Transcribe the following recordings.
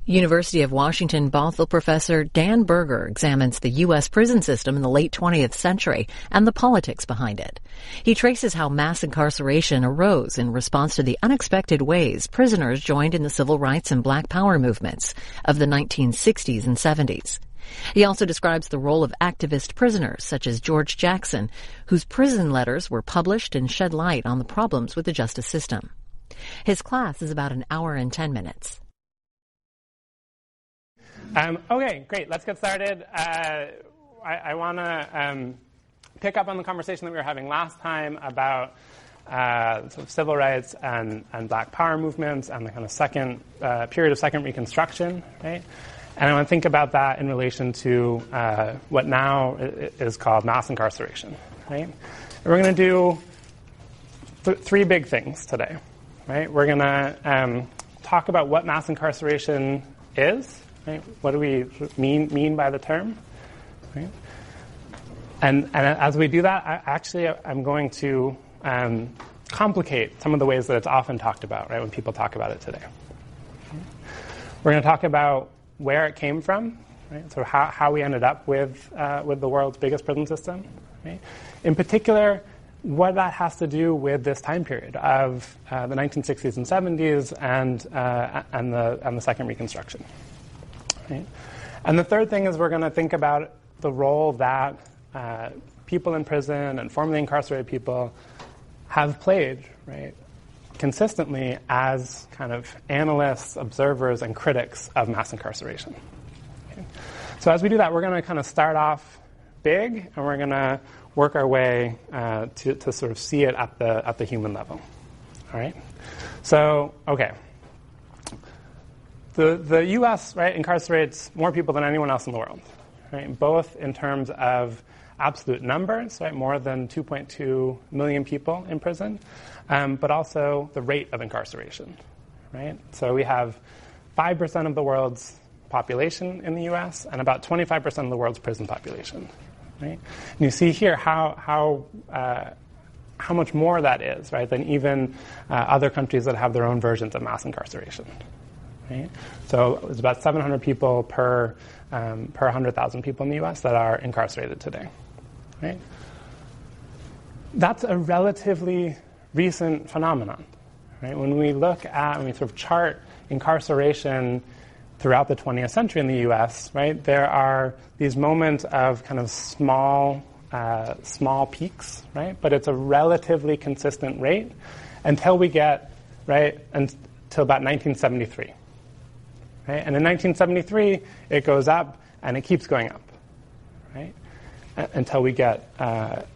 University of Washington Bothell professor Dan Berger examines the U.S. prison system in the late 20th century and the politics behind it. He traces how mass incarceration arose in response to the unexpected ways prisoners joined in the civil rights and Black Power movements of the 1960s and 70s. He also describes the role of activist prisoners such as George Jackson, whose prison letters were published and shed light on the problems with the justice system. His class is about an hour and 10 minutes. Okay, great. Let's get started. I want to pick up on the conversation that we were having last time about sort of civil rights and Black Power movements and the kind of second period of Second Reconstruction, right? And I want to think about that in relation to what now is called mass incarceration, right? And we're going to do three big things today, right? We're going to talk about what mass incarceration is. Right? What do we mean by the term? Right? And as we do that, I'm going to complicate some of the ways that it's often talked about, right, when people talk about it today. Okay. We're going to talk about where it came from, right? So how we ended up with the world's biggest prison system. Right? In particular, what that has to do with this time period of the 1960s and 70s and the Second Reconstruction. Right? And the third thing is we're going to think about the role that people in prison and formerly incarcerated people have played, right, consistently as kind of analysts, observers, and critics of mass incarceration. Okay? So as we do that, we're going to kind of start off big, and we're going to work our way to sort of see it at the human level. All right? So, okay. The U.S., right, incarcerates more people than anyone else in the world, right? Both in terms of absolute numbers, right, more than 2.2 million people in prison, but also the rate of incarceration, right? So we have 5% of the world's population in the U.S. and about 25% of the world's prison population, right? And you see here how much more that is, right, than even other countries that have their own versions of mass incarceration. Right? So it's about 700 people per 100,000 people in the U.S. that are incarcerated today. Right? That's a relatively recent phenomenon. Right? When we sort of chart incarceration throughout the 20th century in the U.S., right, there are these moments of kind of small peaks, right? But it's a relatively consistent rate until we get, right, until about 1973. Right? And in 1973, it goes up, and it keeps going up, right? Until we get at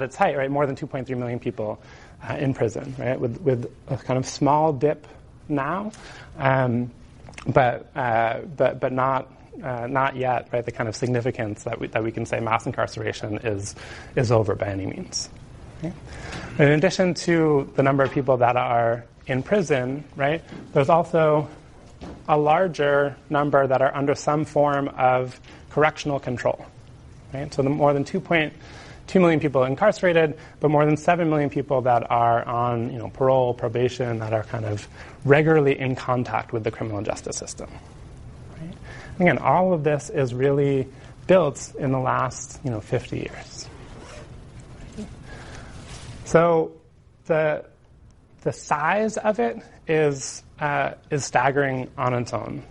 its height, right? More than 2.3 million people in prison, right? With a kind of small dip now, but not yet, right? The kind of significance that we can say mass incarceration is over by any means. Okay? In addition to the number of people that are in prison, right? There's also a larger number that are under some form of correctional control. Right? So more than 2.2 million people incarcerated, but more than 7 million people that are on parole, probation, that are kind of regularly in contact with the criminal justice system. Right? Again, all of this is really built in the last 50 years. So the size of it is staggering on its own,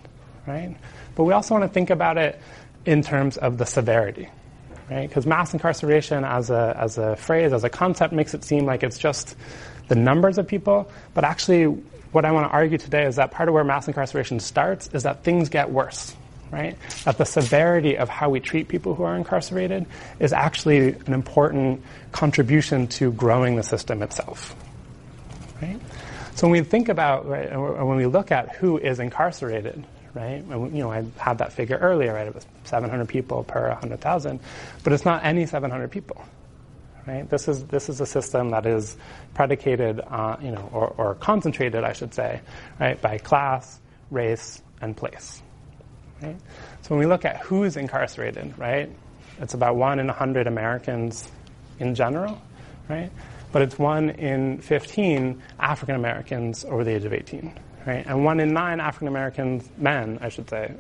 right? But we also want to think about it in terms of the severity, right? Because mass incarceration as a phrase, as a concept, makes it seem like it's just the numbers of people. But actually, what I want to argue today is that part of where mass incarceration starts is that things get worse, right? That the severity of how we treat people who are incarcerated is actually an important contribution to growing the system itself, right? So when we think about, right, or when we look at who is incarcerated, right, I had that figure earlier, right, it was 700 people per 100,000, but it's not any 700 people, right? This is a system that is predicated on, or concentrated, I should say, right, by class, race, and place, right? So when we look at who's incarcerated, right, it's about 1 in 100 Americans in general, right? But it's 1 in 15 African Americans over the age of 18, right? And 1 in 9 African-American men, I should say,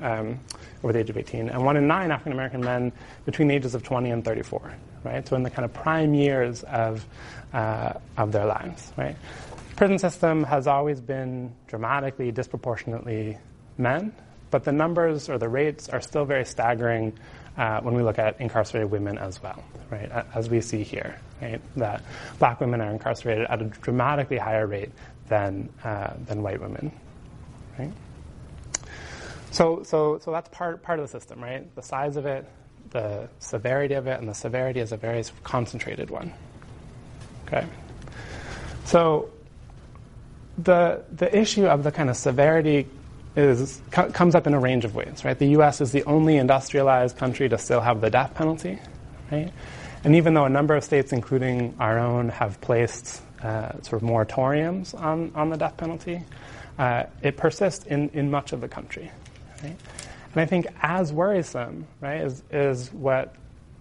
over the age of 18, and 1 in 9 African-American men between the ages of 20 and 34, right? So in the kind of prime years of their lives, right? Prison system has always been dramatically, disproportionately men, but the numbers or the rates are still very staggering when we look at incarcerated women as well, right? As we see here, right? That black women are incarcerated at a dramatically higher rate than white women, right? So that's part of the system, right? The size of it, the severity of it, and the severity is a very concentrated one. Okay. So the issue of the kind of severity comes up in a range of ways, right? The U.S. is the only industrialized country to still have the death penalty, right? And even though a number of states, including our own, have placed sort of moratoriums on the death penalty, it persists in much of the country, right? And I think as worrisome, right, is what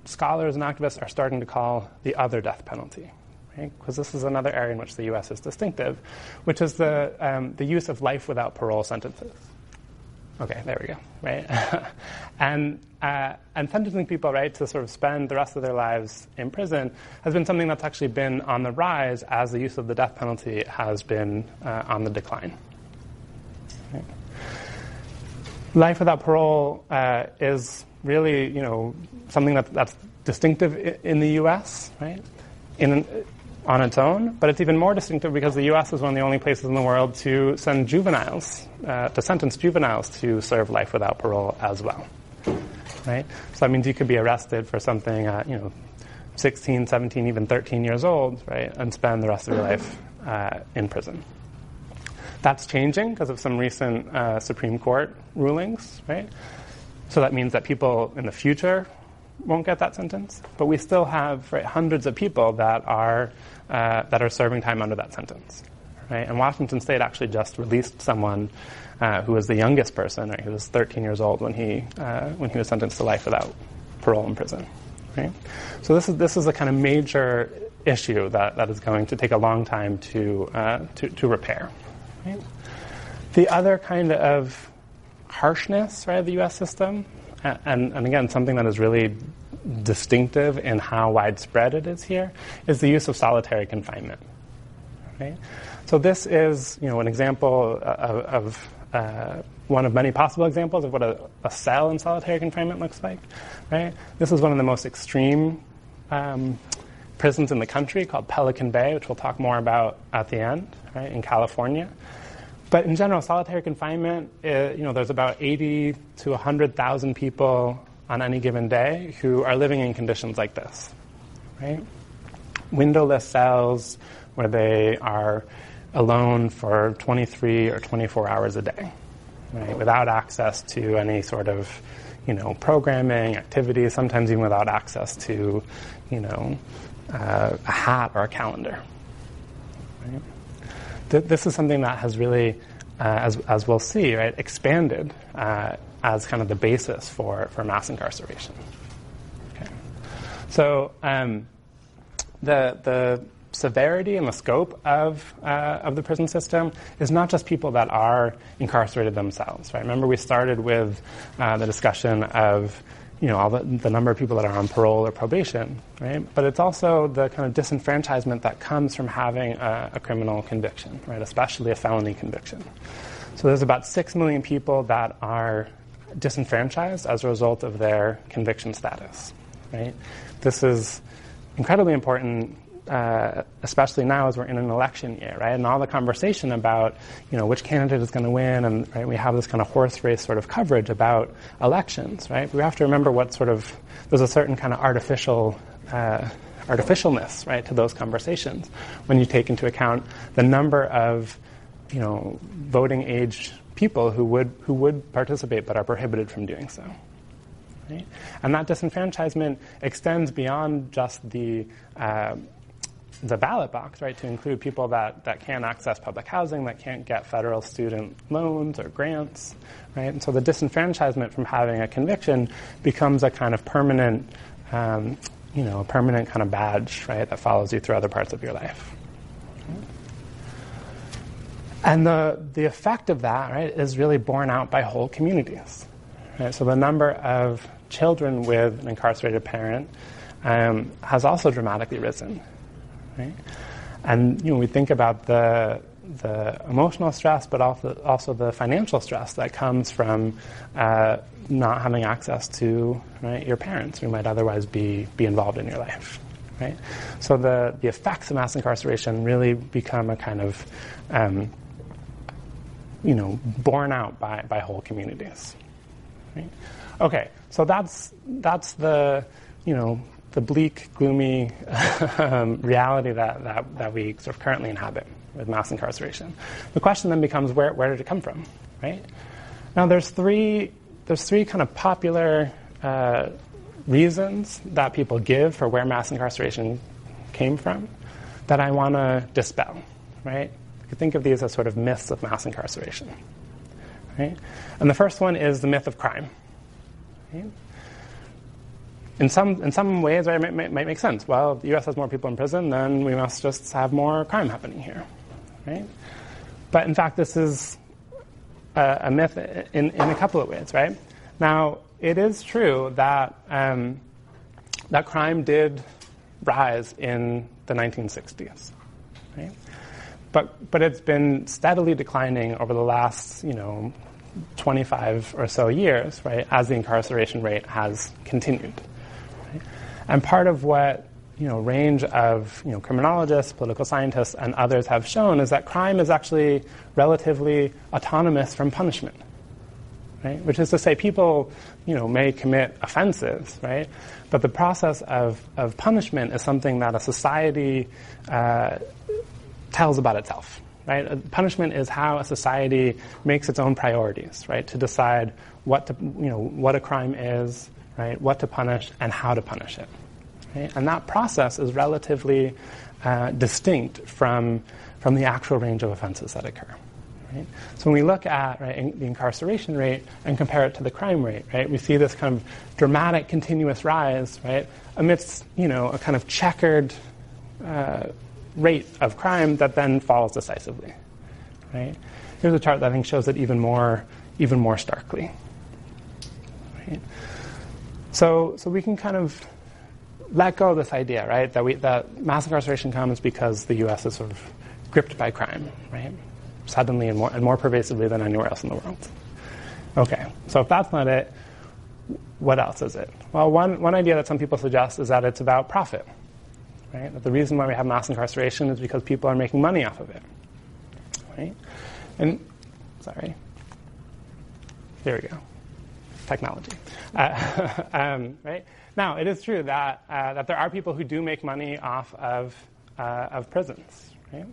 scholars and activists are starting to call the other death penalty, right? Because this is another area in which the U.S. is distinctive, which is the use of life without parole sentences. Okay, there we go, right? and sentencing people, right, to sort of spend the rest of their lives in prison has been something that's actually been on the rise as the use of the death penalty has been on the decline. Right? Life without parole is really, something that's distinctive in the U.S., right? On its own, but it's even more distinctive because the U.S. is one of the only places in the world to send juveniles, to sentence juveniles to serve life without parole as well, right? So that means you could be arrested for something at, 16, 17, even 13 years old, right, and spend the rest of your life in prison. That's changing because of some recent Supreme Court rulings, right? So that means that people in the future won't get that sentence, but we still have hundreds of people that are serving time under that sentence, right? And Washington State actually just released someone who was the youngest person, right? He was 13 years old when he was sentenced to life without parole in prison, right? So this is a kind of major issue that is going to take a long time to repair, right? The other kind of harshness, right, of the U.S. system. And again, something that is really distinctive in how widespread it is here is the use of solitary confinement. Right? So this is, an example of one of many possible examples of what a cell in solitary confinement looks like. Right? This is one of the most extreme prisons in the country called Pelican Bay, which we'll talk more about at the end, right, in California. But in general, solitary confinement, there's about 80 to 100,000 people on any given day who are living in conditions like this, right? Windowless cells where they are alone for 23 or 24 hours a day, right? Without access to any sort of, programming, activities, sometimes even without access to, a hat or a calendar, right? This is something that has really, as we'll see, right, expanded as kind of the basis for mass incarceration. Okay. So the severity and the scope of the prison system is not just people that are incarcerated themselves, right? Remember we started with the discussion of all the number of people that are on parole or probation, right? But it's also the kind of disenfranchisement that comes from having a criminal conviction, right? Especially a felony conviction. So there's about 6 million people that are disenfranchised as a result of their conviction status, right? This is incredibly important, especially now as we're in an election year, right? And all the conversation about, which candidate is going to win, and right, we have this kind of horse race sort of coverage about elections, right? We have to remember there's a certain kind of artificialness, right, to those conversations when you take into account the number of, voting age people who would participate but are prohibited from doing so. Right? And that disenfranchisement extends beyond just the ballot box, right, to include people that can't access public housing, that can't get federal student loans or grants, right? And so the disenfranchisement from having a conviction becomes a kind of permanent, a permanent kind of badge, right, that follows you through other parts of your life. And the effect of that, right, is really borne out by whole communities. Right? So the number of children with an incarcerated parent has also dramatically risen. Right? And we think about the emotional stress, but also the financial stress that comes from not having access to, right, your parents who might otherwise be involved in your life. Right? So the effects of mass incarceration really become a kind of borne out by whole communities. Right? Okay, so that's the the bleak, gloomy reality that we sort of currently inhabit with mass incarceration. The question then becomes where did it come from, right? Now there's three kind of popular reasons that people give for where mass incarceration came from that I want to dispel, right? You could think of these as sort of myths of mass incarceration, right? And the first one is the myth of crime. Right? In some ways, right, it might make sense. Well, the U.S. has more people in prison, then we must just have more crime happening here, right? But in fact, this is a myth in a couple of ways, right? Now, it is true that that crime did rise in the 1960s, right? But it's been steadily declining over the last 25 or so years, right, as the incarceration rate has continued. Right? And part of what range of criminologists, political scientists, and others have shown is that crime is actually relatively autonomous from punishment. Right? Which is to say, people may commit offenses, right? But the process of punishment is something that a society tells about itself. Right? Punishment is how a society makes its own priorities, right? To decide what a crime is, right? What to punish and how to punish it. Right? And that process is relatively distinct from the actual range of offenses that occur. Right? So when we look at the incarceration rate and compare it to the crime rate, right, we see this kind of dramatic, continuous rise, right, amidst a kind of checkered rate of crime that then falls decisively. Right? Here's a chart that I think shows it even more starkly. Right? So we can kind of let go of this idea, right, that mass incarceration comes because the U.S. is sort of gripped by crime, right? Suddenly and more pervasively than anywhere else in the world. Okay, so if that's not it, what else is it? Well, one idea that some people suggest is that it's about profit. Right? That the reason why we have mass incarceration is because people are making money off of it. Right? And, sorry. There we go. Technology. Right? Now, it is true that there are people who do make money off of prisons. Right?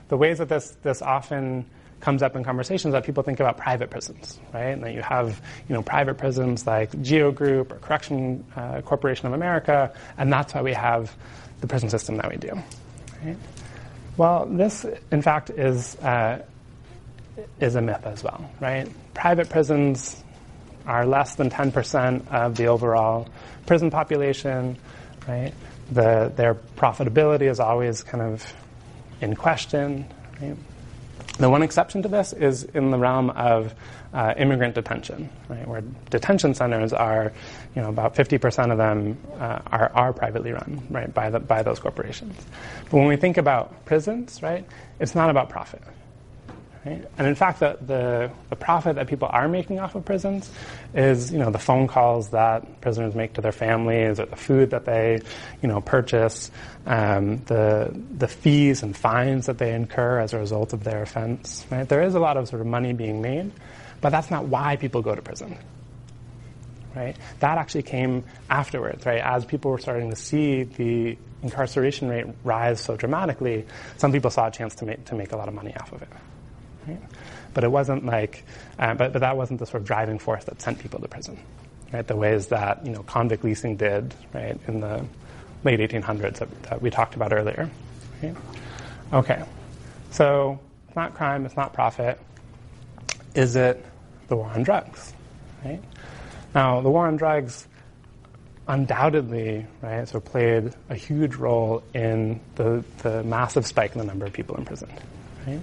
The ways that this often comes up in conversations that people think about private prisons, right? And that you have, private prisons like Geo Group or Correction Corporation of America, and that's why we have the prison system that we do. Right? Well, this, in fact, is a myth as well, right? Private prisons are less than 10% of the overall prison population, right? Their profitability is always kind of in question, right? The one exception to this is in the realm of immigrant detention, right, where detention centers are, about 50% of them are privately run, right, by those corporations. But when we think about prisons, right, it's not about profit. Right? And in fact, the profit that people are making off of prisons is, the phone calls that prisoners make to their families, or the food that they, purchase, the fees and fines that they incur as a result of their offense. Right? There is a lot of sort of money being made, but that's not why people go to prison. Right? That actually came afterwards, right? As people were starting to see the incarceration rate rise so dramatically, some people saw a chance to make a lot of money off of it. Right? But it wasn't like, but that wasn't the sort of driving force that sent people to prison, right? The ways that convict leasing did, right, in the late 1800s that we talked about earlier. Right? Okay, so it's not crime, it's not profit. Is it the war on drugs? Right? Now, the war on drugs undoubtedly, right, so played a huge role in the massive spike in the number of people in prison. Right?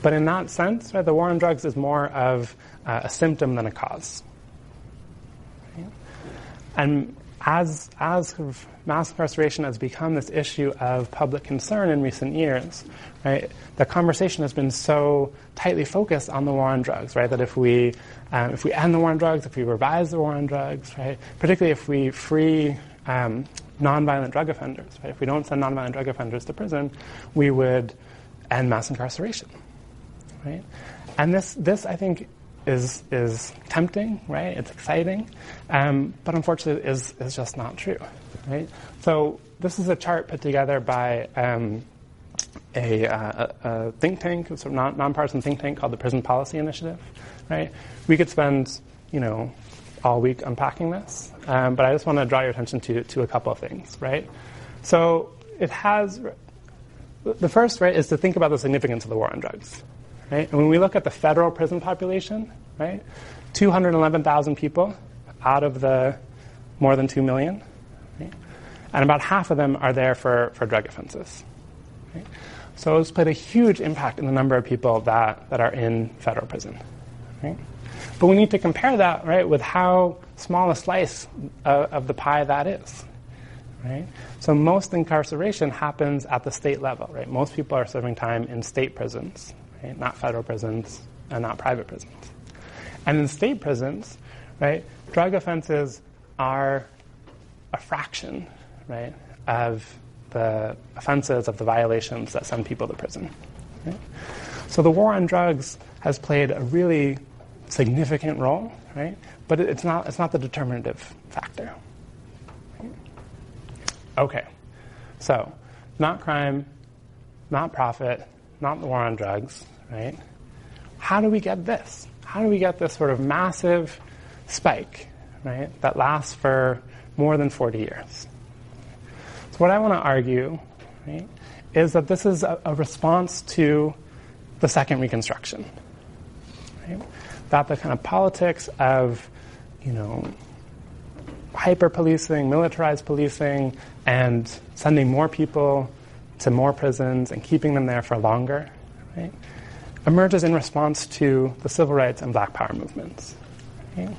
But in that sense, right, the war on drugs is more of a symptom than a cause. Right? And as sort of mass incarceration has become this issue of public concern in recent years, right, the conversation has been so tightly focused on the war on drugs, right, that if we end the war on drugs, if we revise the war on drugs, right, particularly if we free nonviolent drug offenders, right, if we don't send nonviolent drug offenders to prison, we would end mass incarceration, right? And this I think is tempting, right? It's exciting, but unfortunately is just not true, right? So this is a chart put together by a think tank, a sort of nonpartisan think tank called the Prison Policy Initiative, right? We could spend, all week unpacking this, but I just want to draw your attention to a couple of things, right? So it has, the first, right, is to think about the significance of the war on drugs. Right? And when we look at the federal prison population, right, 211,000 people out of the more than 2 million, right? And about half of them are there for drug offenses. Right? So it's played a huge impact in the number of people that are in federal prison. Right? But we need to compare that, right, with how small a slice of the pie that is. Right? So most incarceration happens at the state level. Right? Most people are serving time in state prisons. Right? Not federal prisons and not private prisons. And in state prisons, right, drug offenses are a fraction, right, of the offenses, of the violations that send people to prison. Right? So the war on drugs has played a really significant role, right? But it's not the determinative factor. Right? Okay, so not crime, not profit, not the war on drugs, right? How do we get this? How do we get this sort of massive spike, right, that lasts for more than 40 years? So what I want to argue, right, is that this is a response to the second Reconstruction, right? That the kind of politics of, hyper-policing, militarized policing, and sending more people to more prisons and keeping them there for longer, right, emerges in response to the civil rights and black power movements. Right?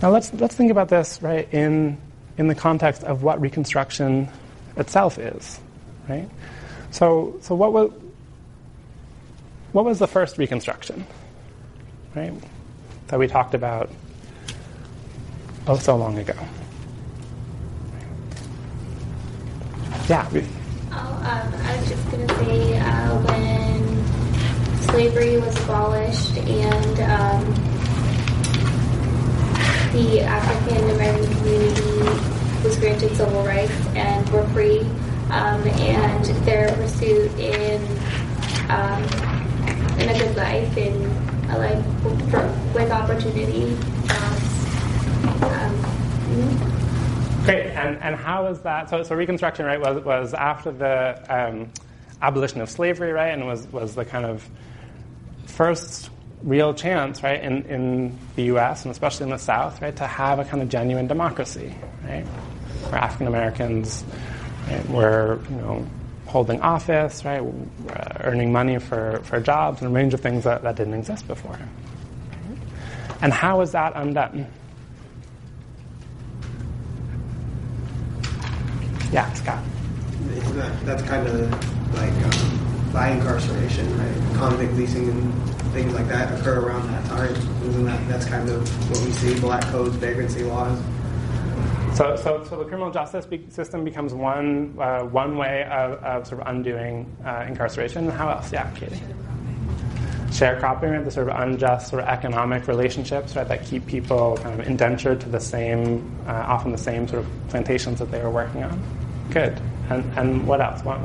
Now let's think about this, right, in the context of what Reconstruction itself is, right? So what was the first Reconstruction, right, that we talked about so long ago? Yeah. I was just going to say when slavery was abolished and the African American community was granted civil rights and were free, and their pursuit in a good life, in a life with opportunity. Great, and how is that? So Reconstruction, right, was after the abolition of slavery, right, and was the kind of first real chance, right, in the U.S. and especially in the South, right, to have a kind of genuine democracy, right, where African Americans, right, were holding office, right, earning money for jobs and a range of things that didn't exist before. Right? And how is that undone? Yeah, Scott. That's kind of like by incarceration, right? Convict leasing and things like that occur around that time. That's kind of what we see: black codes, vagrancy laws. So the criminal justice system becomes one way of sort of undoing incarceration. And how else? Yeah, Katie. Sharecropping, right? The sort of unjust sort of economic relationships, right, that keep people kind of indentured to the same, often the same sort of plantations that they were working on. Good. And what else? One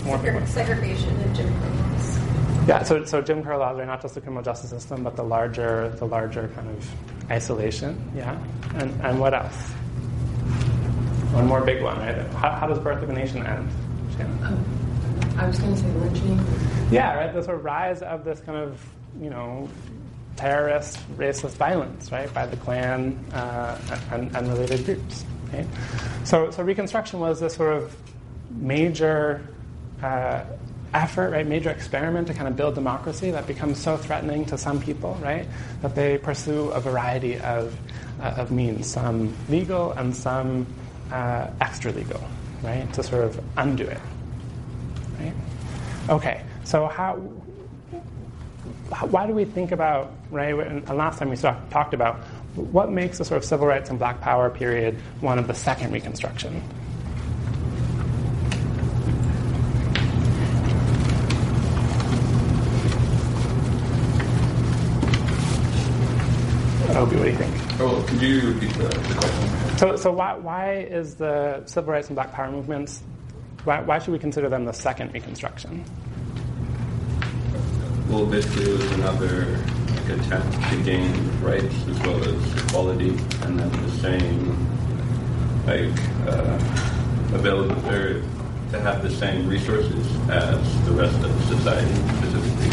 more. Segregation and Jim Crow laws. Yeah. So Jim Crow laws are not just the criminal justice system, but the larger kind of isolation. Yeah. And what else? One more big one, right? How does Birth of a Nation end? Shannon? I was going to say lynching. Yeah, right. The sort of rise of this kind of, terrorist, racist violence, right, by the Klan and related groups. Right? So Reconstruction was this sort of major effort, right, major experiment to kind of build democracy that becomes so threatening to some people, right, that they pursue a variety of means, some legal and some extra legal, right, to sort of undo it, right? Okay, so why do we think about, right, and last time we talked about what makes the sort of civil rights and Black Power period one of the second Reconstruction? Obi, what do you think? Oh, could you repeat the question? So why is the civil rights and Black Power movements, why should we consider them the second Reconstruction? Well, basically it was another attempt to gain rights as well as equality, and then the same, available, or to have the same resources as the rest of society, specifically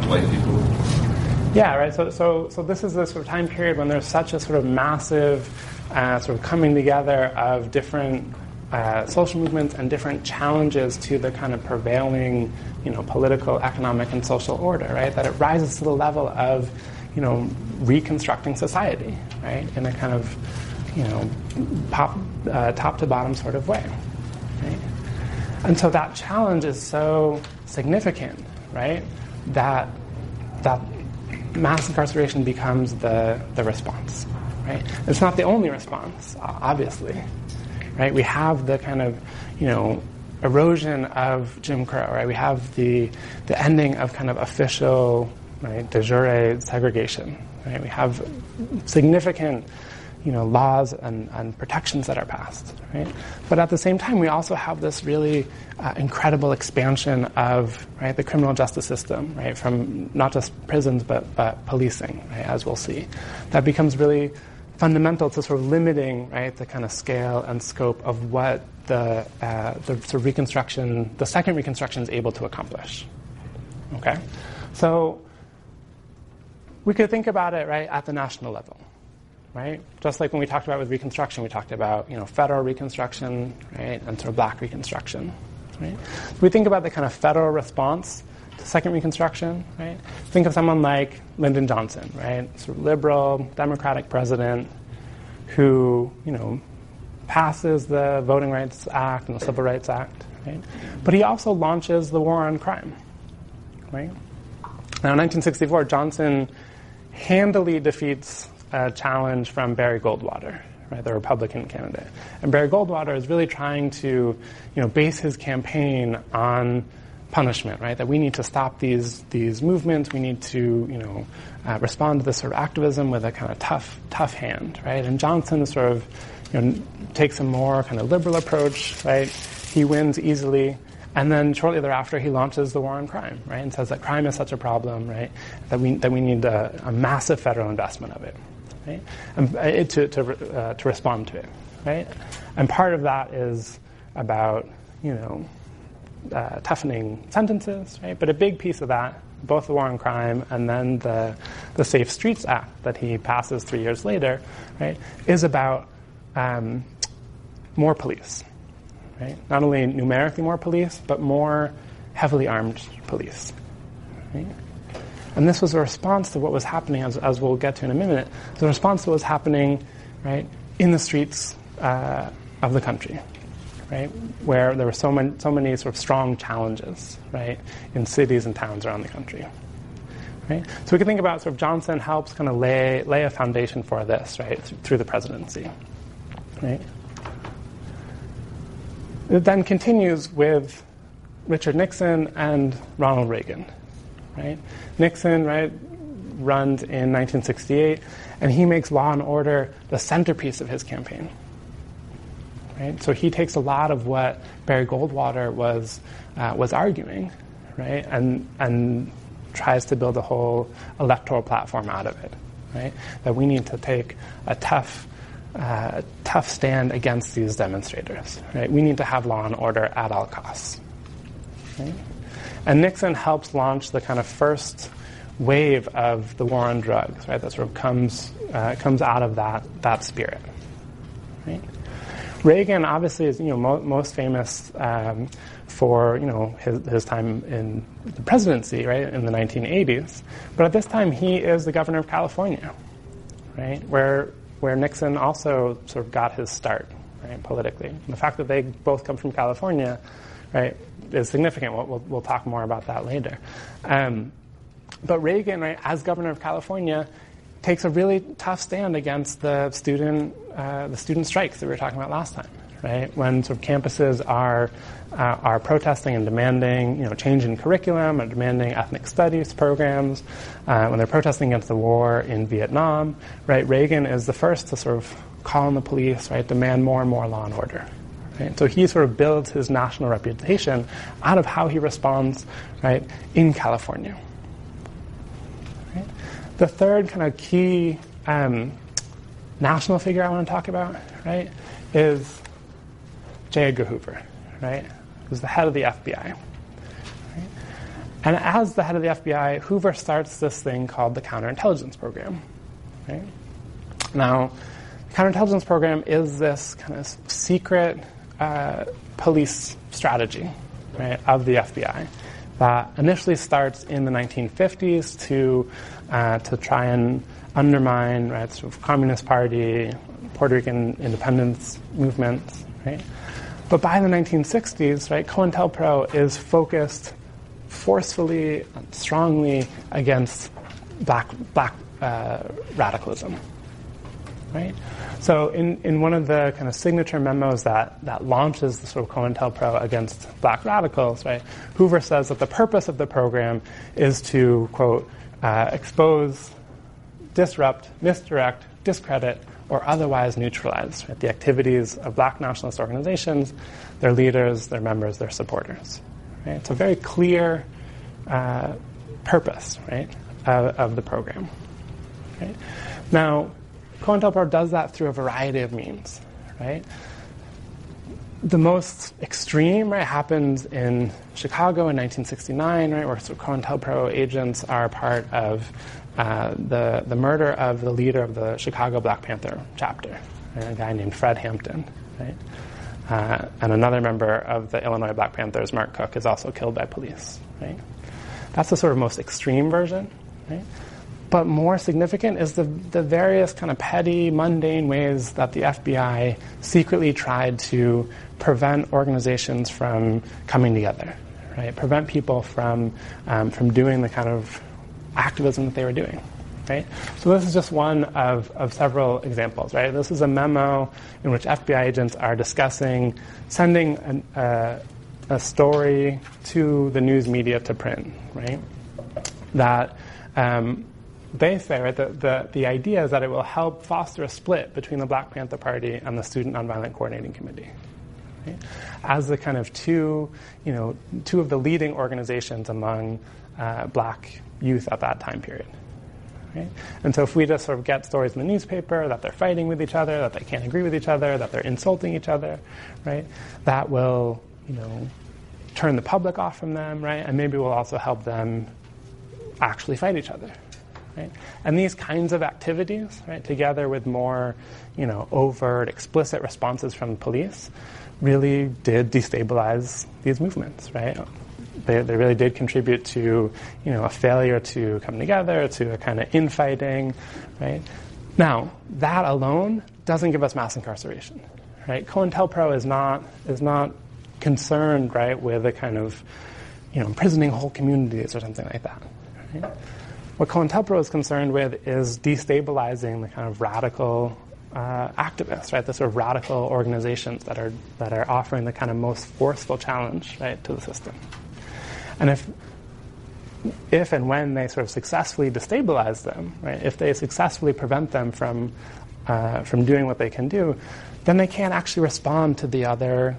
white people. Yeah, right. So this is the sort of time period when there's such a sort of massive sort of coming together of different social movements and different challenges to the kind of prevailing, political, economic, and social order, right? That it rises to the level of, reconstructing society, right? In a kind of, top to bottom sort of way, right? And so that challenge is so significant, right? That mass incarceration becomes the response, right? It's not the only response, obviously, right? We have the kind of, erosion of Jim Crow, right? We have the ending of kind of official, right, de jure segregation, right? We have significant, laws and protections that are passed, right? But at the same time, we also have this really incredible expansion of, right, the criminal justice system, right, from not just prisons but policing, right, as we'll see. That becomes really fundamental to sort of limiting, right, the kind of scale and scope of what the sort of Reconstruction, the second Reconstruction, is able to accomplish. Okay, so we could think about it, right, at the national level. Right? Just like when we talked about with Reconstruction, we talked about, federal Reconstruction, right, and sort of Black Reconstruction, right? If we think about the kind of federal response to second Reconstruction, right? Think of someone like Lyndon Johnson, right? Sort of liberal, democratic president who, passes the Voting Rights Act and the Civil Rights Act, right? But he also launches the war on crime, right? Now, in 1964, Johnson handily defeats a challenge from Barry Goldwater, right, the Republican candidate. And Barry Goldwater is really trying to, base his campaign on punishment, right? That we need to stop these movements. We need to, respond to this sort of activism with a kind of tough hand, right? And Johnson sort of, takes a more kind of liberal approach, right? He wins easily. And then shortly thereafter, he launches the war on crime, right? And says that crime is such a problem, right? That we need a massive federal investment of it. Right? And to respond to it, right? And part of that is about, toughening sentences, right? But a big piece of that, both the war on crime and then the Safe Streets Act that he passes 3 years later, right, is about more police, right? Not only numerically more police, but more heavily armed police, right? And this was a response to what was happening, as we'll get to in a minute, the response to what was happening, right, in the streets of the country, right, where there were so many sort of strong challenges, right, in cities and towns around the country, right? So we can think about sort of Johnson helps kind of lay a foundation for this, right, through the presidency, right? It then continues with Richard Nixon and Ronald Reagan. Right? Nixon, right, runs in 1968, and he makes law and order the centerpiece of his campaign. Right? So he takes a lot of what Barry Goldwater was arguing, right, and tries to build a whole electoral platform out of it. Right? That we need to take a tough stand against these demonstrators. Right? We need to have law and order at all costs. Right? And Nixon helps launch the kind of first wave of the war on drugs, right? That sort of comes out of that spirit, right? Reagan obviously is most famous for his time in the presidency, right, in the 1980s. But at this time, he is the governor of California, right, where Nixon also sort of got his start, right, politically. And the fact that they both come from California, right, is significant. We'll talk more about that later. But Reagan, right, as governor of California, takes a really tough stand against the student strikes that we were talking about last time, right? When sort of campuses are protesting and demanding, change in curriculum, or demanding ethnic studies programs, when they're protesting against the war in Vietnam, right? Reagan is the first to sort of call on the police, right? Demand more and more law and order. Right? So he sort of builds his national reputation out of how he responds, right, in California. Right? The third kind of key national figure I want to talk about, right, is J. Edgar Hoover, right, who's the head of the FBI. Right? And as the head of the FBI, Hoover starts this thing called the Counterintelligence Program. Right? Now, the Counterintelligence Program is this kind of secret police strategy, right, of the FBI that initially starts in the 1950s to try and undermine, right, sort of Communist Party, Puerto Rican independence movements, right? But by the 1960s, right, COINTELPRO is focused forcefully, strongly against black radicalism, right? So in one of the kind of signature memos that launches the sort of COINTELPRO against black radicals, right, Hoover says that the purpose of the program is to, quote, expose, disrupt, misdirect, discredit, or otherwise neutralize, right, the activities of black nationalist organizations, their leaders, their members, their supporters. Right? It's a very clear purpose, right, of the program. Right? Now, COINTELPRO does that through a variety of means, right? The most extreme, right, happens in Chicago in 1969, right, where COINTELPRO agents are part of the murder of the leader of the Chicago Black Panther chapter, right, a guy named Fred Hampton, right? And another member of the Illinois Black Panthers, Mark Cook, is also killed by police, right? That's the sort of most extreme version, right? But more significant is the various kind of petty, mundane ways that the FBI secretly tried to prevent organizations from coming together, right? Prevent people from doing the kind of activism that they were doing, right? So this is just one of several examples, right? This is a memo in which FBI agents are discussing sending a story to the news media to print, right? That they say, right, the idea is that it will help foster a split between the Black Panther Party and the Student Nonviolent Coordinating Committee, right? As the kind of two of the leading organizations among black youth at that time period. Right? And so if we just sort of get stories in the newspaper that they're fighting with each other, that they can't agree with each other, that they're insulting each other, right, that will, turn the public off from them, right, and maybe will also help them actually fight each other. Right? And these kinds of activities, right, together with more, overt, explicit responses from the police, really did destabilize these movements, right? They really did contribute to, a failure to come together, to a kind of infighting, right? Now, that alone doesn't give us mass incarceration, right? COINTELPRO is not concerned, right, with a kind of, imprisoning whole communities or something like that. Right? What COINTELPRO is concerned with is destabilizing the kind of radical activists, right? The sort of radical organizations that are offering the kind of most forceful challenge, right, to the system. And if and when they sort of successfully destabilize them, right, if they successfully prevent them from doing what they can do, then they can't actually respond to the other,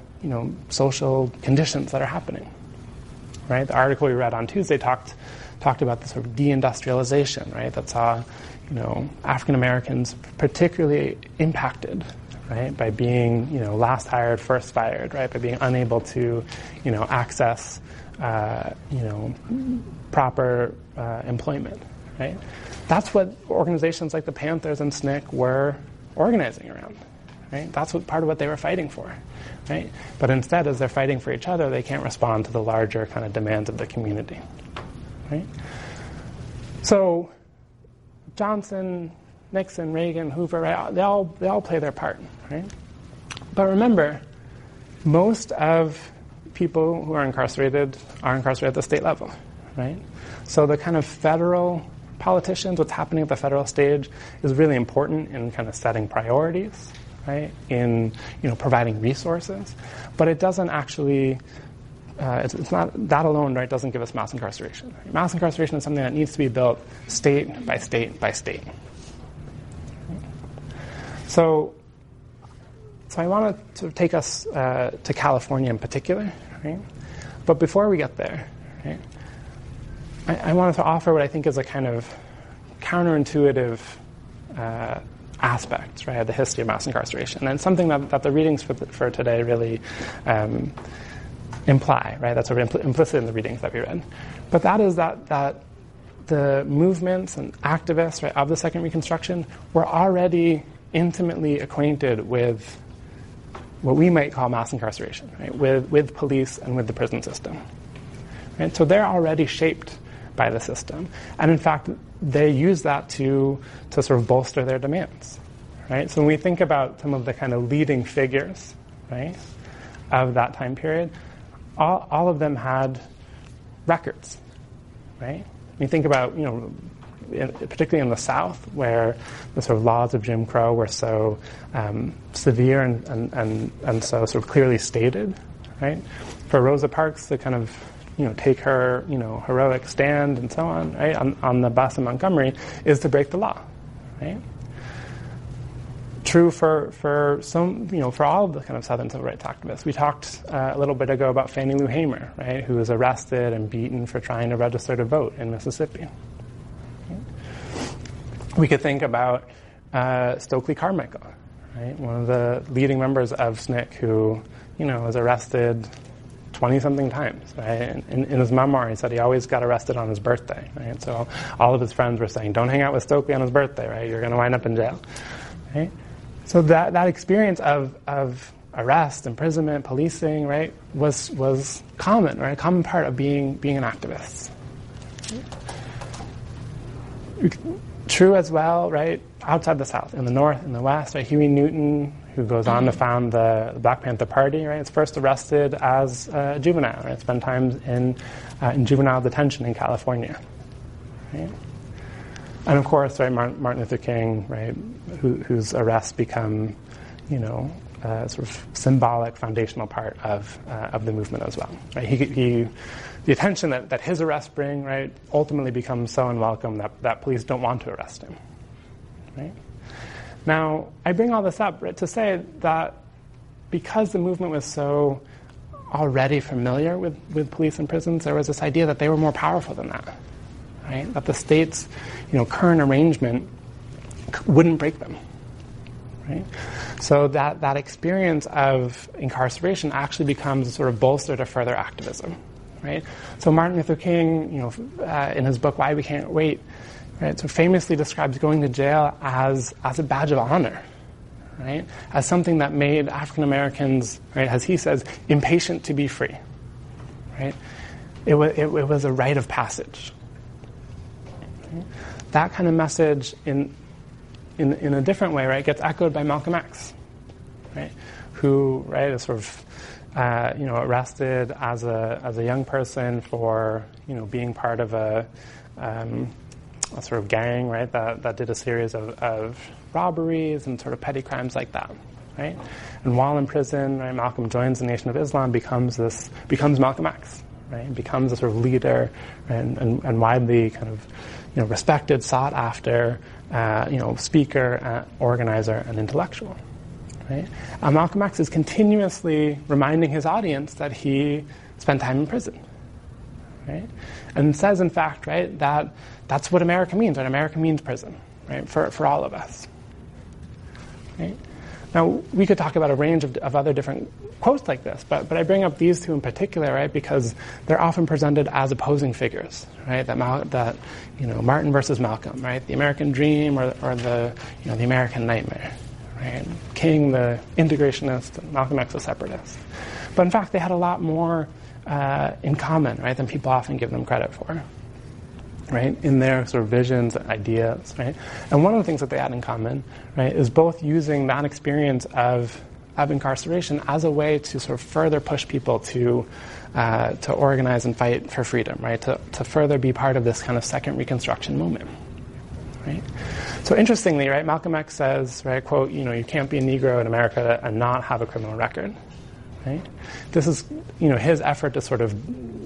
social conditions that are happening, right? The article we read on Tuesday talked about the sort of deindustrialization, right, that saw, African Americans particularly impacted, right, by being, last hired, first fired, right, by being unable to, access, proper employment, right? That's what organizations like the Panthers and SNCC were organizing around, right? That's part of what they were fighting for, right? But instead, as they're fighting for each other, they can't respond to the larger kind of demands of the community, right? So Johnson, Nixon, Reagan, Hoover, right? They all play their part, right? But remember, most of people who are incarcerated at the state level, right? So the kind of federal politicians, what's happening at the federal stage is really important in kind of setting priorities, right? In, providing resources, but it doesn't actually, it's not, that alone, right, doesn't give us mass incarceration. Right? Mass incarceration is something that needs to be built state by state by state. So I want to take us to California in particular, right? But before we get there, right, I wanted to offer what I think is a kind of counterintuitive aspect, right, of the history of mass incarceration. And it's something that the readings for today really imply, right? That's sort of implicit in the readings that we read. But that is that the movements and activists, right, of the Second Reconstruction were already intimately acquainted with what we might call mass incarceration, right? With police and with the prison system. Right? So they're already shaped by the system. And in fact, they use that to sort of bolster their demands. Right? So when we think about some of the kind of leading figures, right, of that time period, all of them had records. Right? We think about, particularly in the South, where the sort of laws of Jim Crow were so severe and so sort of clearly stated, right? For Rosa Parks to kind of, take her, heroic stand and so on, right, on the bus in Montgomery, is to break the law, right? True for some, for all of the kind of Southern civil rights activists. We talked a little bit ago about Fannie Lou Hamer, right, who was arrested and beaten for trying to register to vote in Mississippi. We could think about Stokely Carmichael, right? One of the leading members of SNCC who, was arrested 20-something times, right? In his memoir, he said he always got arrested on his birthday, right? So all of his friends were saying, don't hang out with Stokely on his birthday, right? You're going to wind up in jail, right? So that experience of arrest, imprisonment, policing, right, was common, right? A common part of being an activist. True as well, right, outside the South, in the North, in the West, right, Huey Newton, who goes on to found the Black Panther Party, right, is first arrested as a juvenile, right, spent time in juvenile detention in California, right? And of course, right, Martin Luther King, right, whose arrests become, sort of symbolic, foundational part of the movement as well, right? The attention that his arrests bring, right, ultimately becomes so unwelcome that police don't want to arrest him, right? Now, I bring all this up, right, to say that because the movement was so already familiar with police and prisons, there was this idea that they were more powerful than that, right? That the state's, current arrangement wouldn't break them, right? So that experience of incarceration actually becomes a sort of bolster to further activism. Right? So Martin Luther King, in his book Why We Can't Wait, right, so famously describes going to jail as a badge of honor, right? As something that made African Americans, right, as he says, impatient to be free, right? It was a rite of passage. Right? That kind of message in a different way, right, gets echoed by Malcolm X, right? Who, right, is sort of arrested as a young person for, being part of a sort of gang, right, that did a series of robberies and sort of petty crimes like that, right? And while in prison, right, Malcolm joins the Nation of Islam, becomes Malcolm X, right? Becomes a sort of leader and widely kind of, respected, sought after, speaker, organizer, and intellectual. Right? Malcolm X is continuously reminding his audience that he spent time in prison, right? And says, in fact, right, that that's what America means. Right? America means prison, right? For all of us. Right? Now, we could talk about a range of other different quotes like this, but I bring up these two in particular, right, because they're often presented as opposing figures, right? That Martin versus Malcolm, right? The American dream or the the American nightmare. right? King, the integrationist, and Malcolm X, the separatist. But in fact, they had a lot more in common, right, than people often give them credit for, right, in their sort of visions and ideas, right? And one of the things that they had in common, right, is both using that experience of incarceration as a way to sort of further push people to organize and fight for freedom, right, to further be part of this kind of second Reconstruction moment, right? So interestingly, right, Malcolm X says, right, quote, you can't be a Negro in America and not have a criminal record, right? This is, his effort to sort of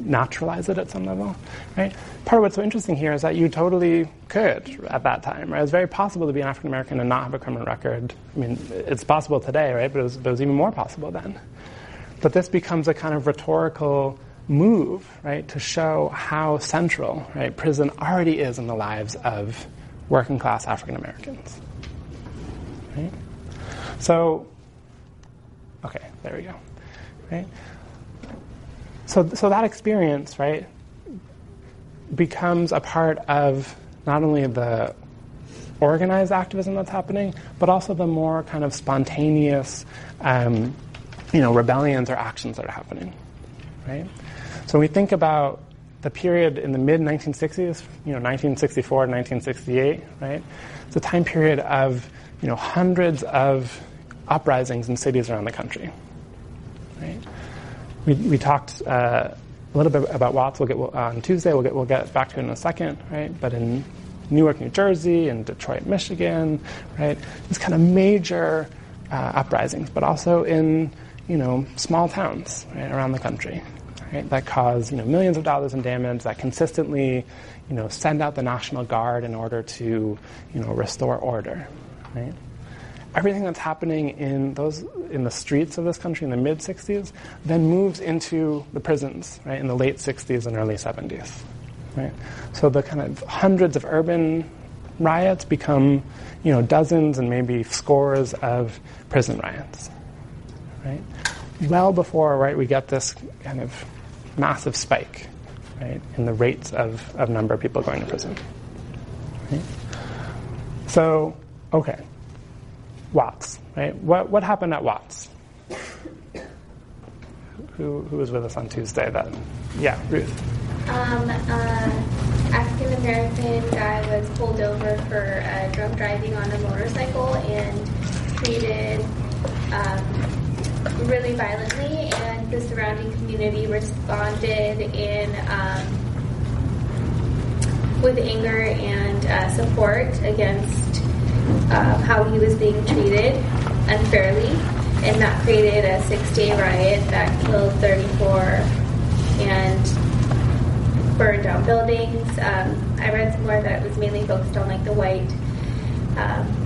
naturalize it at some level, right? Part of what's so interesting here is that you totally could at that time, right? It was very possible to be an African American and not have a criminal record. I mean, it's possible today, right? But it was even more possible then. But this becomes a kind of rhetorical move, right, to show how central, right, prison already is in the lives of working class African Americans, right? So, okay, there we go, right? So that experience, right, becomes a part of not only the organized activism that's happening, but also the more kind of spontaneous, rebellions or actions that are happening, right? So when we think about the period in the mid-1960s, 1964 to 1968, right? It's a time period of, hundreds of uprisings in cities around the country, right? We talked a little bit about Watts. We'll get on Tuesday. We'll get back to it in a second, right? But in Newark, New Jersey, and Detroit, Michigan, right? These kind of major uprisings, but also in small towns, right, around the country, right? That cause millions of dollars in damage. That consistently send out the National Guard in order to restore order, right? Everything that's happening in the streets of this country in the mid-'60s then moves into the prisons, right, in the late '60s and early '70s, right? So the kind of hundreds of urban riots become, dozens and maybe scores of prison riots, right? Well before, right, we get this kind of massive spike, right, in the rates of number of people going to prison, right? So, okay. Watts, right? What happened at Watts? Who was with us on Tuesday? Yeah, Ruth. African American guy was pulled over for drunk driving on a motorcycle and treated really violently, and the surrounding community responded with anger and support against how he was being treated unfairly, and that created a 6-day riot that killed 34 and burned down buildings. I read somewhere that it was mainly focused on the white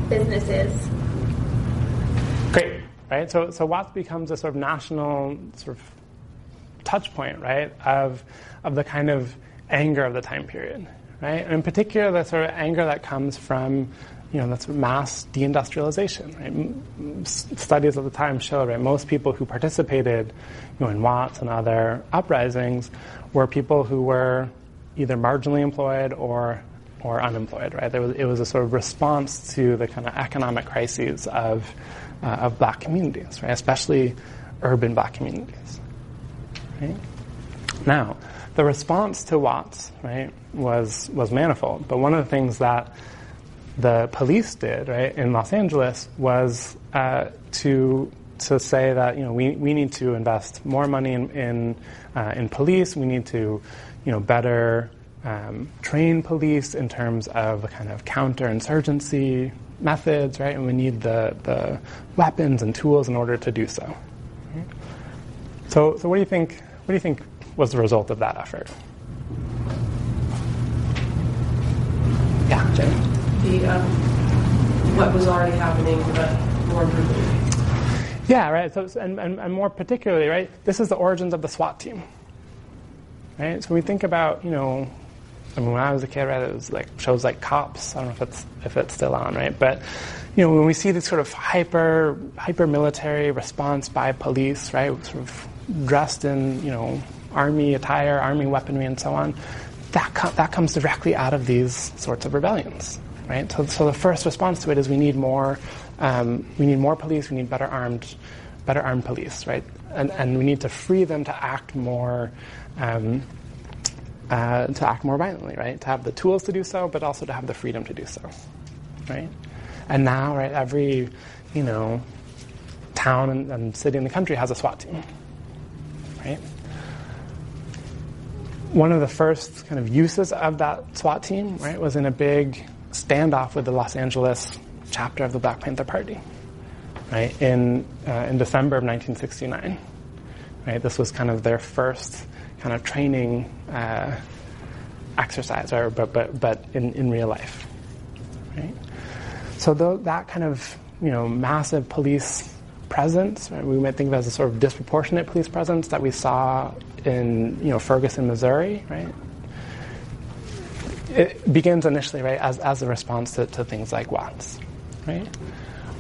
businesses. Great, right? So Watts becomes a sort of national sort of touch point, right, of the kind of anger of the time period, right? And in particular, the sort of anger that comes from that's mass deindustrialization, right? Studies at the time showed, right, most people who participated, in Watts and other uprisings were people who were either marginally employed or unemployed, right? It was a sort of response to the kind of economic crises of black communities, right? Especially urban black communities, right? Now, the response to Watts, right, was manifold, but one of the things that the police did, right, in Los Angeles was to say that we need to invest more money in police. We need to better train police in terms of kind of counterinsurgency methods, right? And we need the weapons and tools in order to do so. Right? So what do you think? What do you think was the result of that effort? Yeah, Jenny. What was already happening, but more brutally. Yeah, right. So and more particularly, right, this is the origins of the SWAT team. Right? So we think about, when I was a kid, right, it was shows like Cops. I don't know if it's still on, right? But when we see this sort of hyper military response by police, right, sort of dressed in army attire, army weaponry, and so on, that comes directly out of these sorts of rebellions. right? So the first response to it is we need more police, we need better armed police, right? And we need to free them to act more violently, right? To have the tools to do so, but also to have the freedom to do so, right? And now, right, every, town and city in the country has a SWAT team, right? One of the first kind of uses of that SWAT team, right, was in a big standoff with the Los Angeles chapter of the Black Panther Party, right, in December of 1969, right? This was kind of their first kind of training exercise, but in real life, right? So that kind of massive police presence, right, we might think of as a sort of disproportionate police presence that we saw in Ferguson, Missouri, right? It begins initially, right, as a response to things like Watts, right?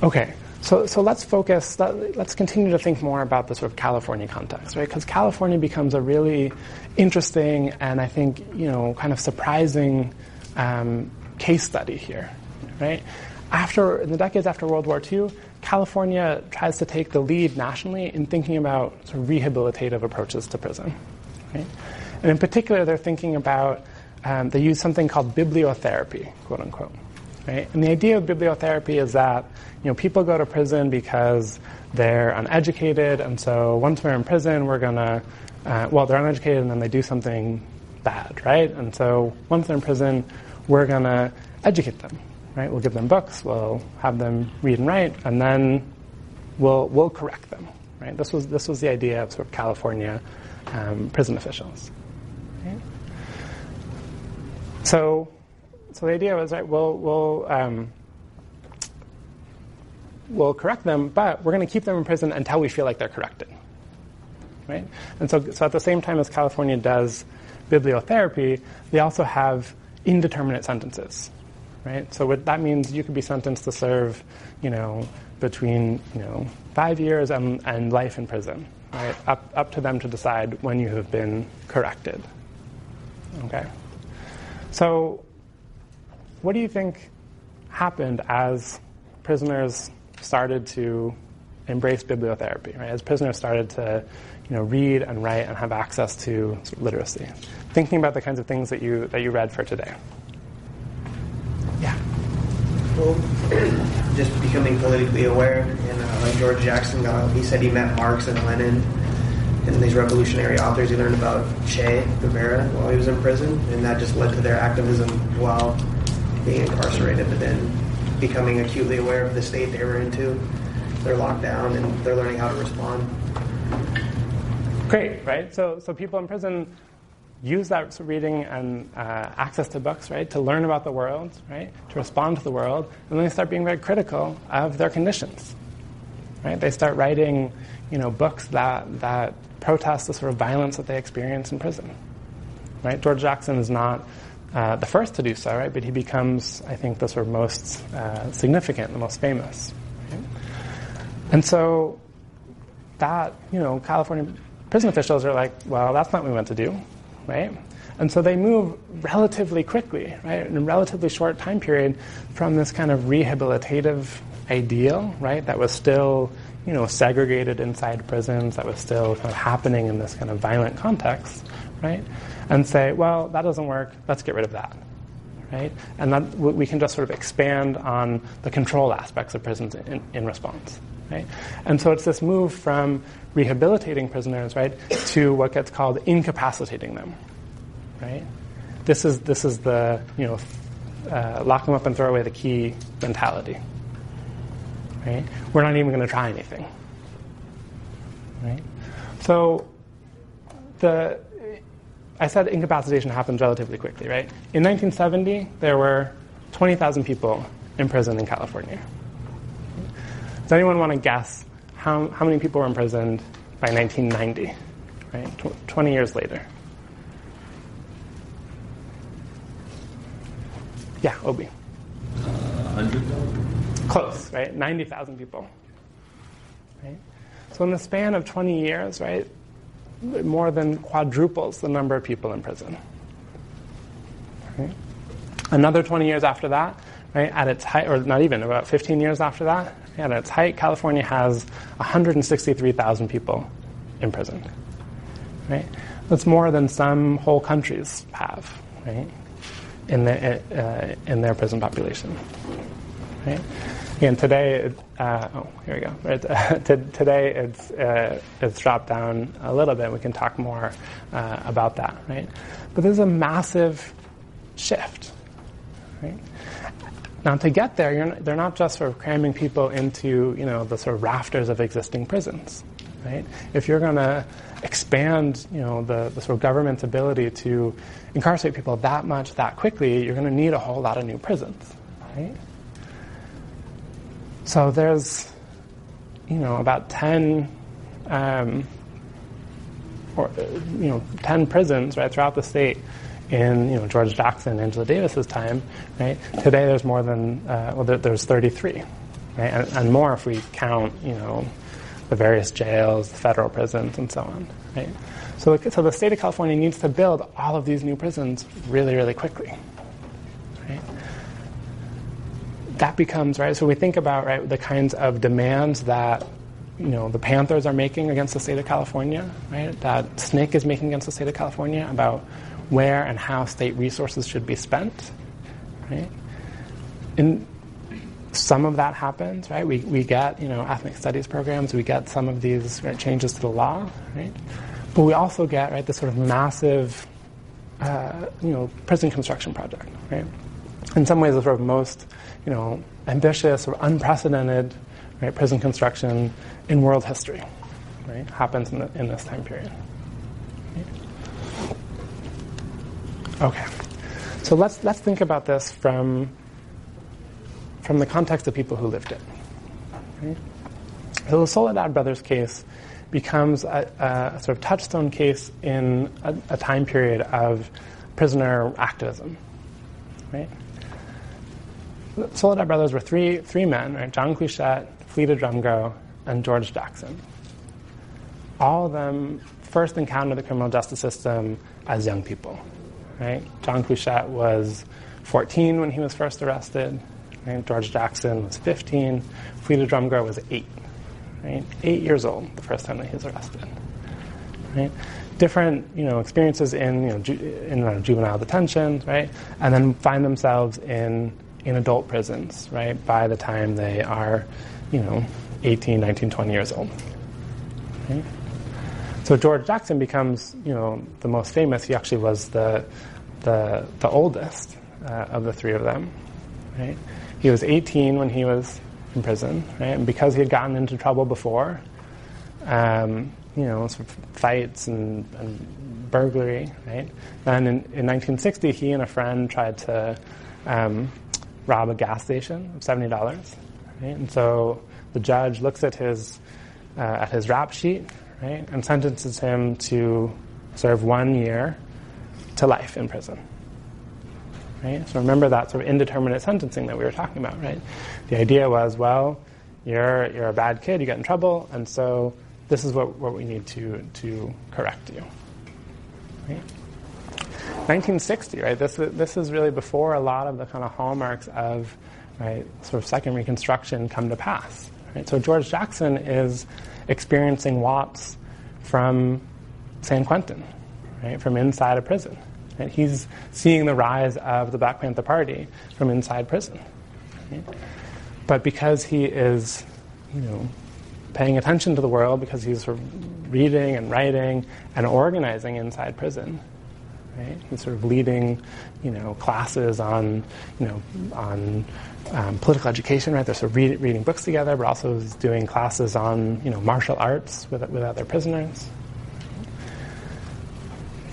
Okay, so let's focus. Let's continue to think more about the sort of California context, right? Because California becomes a really interesting and I think kind of surprising case study here, right? In the decades after World War II, California tries to take the lead nationally in thinking about sort of rehabilitative approaches to prison, right? And in particular, they're thinking about, they use something called bibliotherapy, quote unquote, right? And the idea of bibliotherapy is that, people go to prison because they're uneducated, and so once we're in prison, we're gonna, they're uneducated and then they do something bad, right? And so once they're in prison, we're gonna educate them. Right? We'll give them books, we'll have them read and write, and then we'll correct them. Right? This was the idea of sort of California prison officials. Right? So the idea was, right, we'll correct them, but we're going to keep them in prison until we feel like they're corrected. Right? And so at the same time as California does bibliotherapy, they also have indeterminate sentences. Right? So what that means, you could be sentenced to serve, between 5 years and life in prison. Right? Up to them to decide when you have been corrected. Okay. So, what do you think happened as prisoners started to embrace bibliotherapy? Right? As prisoners started to, read and write and have access to literacy. Thinking about the kinds of things that you read for today. Yeah. Well, just becoming politically aware, and like George Jackson he said he met Marx and Lenin and these revolutionary authors. He learned about Che Guevara while he was in prison, and that just led to their activism while being incarcerated, but then becoming acutely aware of the state they were into. They're locked down and they're learning how to respond. Great, right? So people in prison use that reading and access to books, right, to learn about the world, right, to respond to the world, and then they start being very critical of their conditions, right? They start writing, books that protest the sort of violence that they experience in prison, right? George Jackson is not the first to do so, right, but he becomes, I think, the sort of most significant, the most famous. Right? And so that, California prison officials are like, well, that's not what we want to do. Right? And so they move relatively quickly, right, in a relatively short time period from this kind of rehabilitative ideal, right, that was still, segregated inside prisons, that was still kind of happening in this kind of violent context, right, and say, well, that doesn't work, let's get rid of that, right? And that we can just sort of expand on the control aspects of prisons in response, right? And so it's this move from rehabilitating prisoners, right, to what gets called incapacitating them, right? This is the lock them up and throw away the key mentality, right? We're not even going to try anything, right? So I said incapacitation happens relatively quickly, right? In 1970, there were 20,000 people in prison in California. Does anyone want to guess how many people were imprisoned by 1990, right? 20 years later. Yeah, Obi. 100,000? Close, right? 90,000 people. Right? So in the span of 20 years, right, more than quadruples the number of people in prison. Right? Another 20 years after that, right, at its height, or not even, about 15 years after that, at its height, California has 163,000 people imprisoned, right? That's more than some whole countries have, right, in their prison population, right? Again, today, here we go. Right? Today, it's dropped down a little bit. We can talk more about that, right? But there's a massive shift, right? Now, to get there, they're not just sort of cramming people into, the sort of rafters of existing prisons, right? If you're going to expand, the sort of government's ability to incarcerate people that much, that quickly, you're going to need a whole lot of new prisons, right? So there's, about 10 prisons, right, throughout the state in, George Jackson, Angela Davis's time, right? Today there's more than, there's 33, right? And more if we count, the various jails, the federal prisons, and so on, right? So the state of California needs to build all of these new prisons really, really quickly, right? That becomes, right, so we think about, right, the kinds of demands that, the Panthers are making against the state of California, right, that SNCC is making against the state of California about where and how state resources should be spent, right? And some of that happens, right? We get, ethnic studies programs, we get some of these, right, changes to the law, right? But we also get, right, this sort of massive, prison construction project, right? In some ways, the sort of most, ambitious or unprecedented, right, prison construction in world history, right, happens in this time period. Right? Okay, so let's think about this from the context of people who lived it. Right? So the Soledad brothers case becomes a sort of touchstone case in a time period of prisoner activism, right? The Soledad brothers were three men, right? John Cluchette, Fleta Drumgo, and George Jackson. All of them first encountered the criminal justice system as young people, right? John Cluchette was 14 when he was first arrested. Right? George Jackson was 15. Fleta Drumgo was 8. Right? 8 years old the first time that he was arrested. Right? Different, experiences in juvenile detention, right? And then find themselves in adult prisons, right? By the time they are, 18, 19, 20 years old. Right? So George Jackson becomes, the most famous. He actually was the oldest of the three of them, right? He was 18 when he was in prison, right? And because he had gotten into trouble before, sort of fights and burglary, right? And in 1960, he and a friend tried to rob a gas station of $70, right? And so the judge looks at his rap sheet, right, and sentences him to serve 1 year to life in prison. Right? So remember that sort of indeterminate sentencing that we were talking about, right? The idea was, well, you're a bad kid, you get in trouble, and so this is what we need to correct you. Right? 1960, right? This is really before a lot of the kind of hallmarks of, right, sort of second Reconstruction come to pass. Right? So George Jackson is experiencing WAPs from San Quentin, right, from inside a prison. Right? He's seeing the rise of the Black Panther Party from inside prison. Right? But because he is, paying attention to the world, because he's sort of reading and writing and organizing inside prison, right? He's sort of leading, classes on political education, right? They're sort of reading books together, but also is doing classes on, martial arts with other prisoners.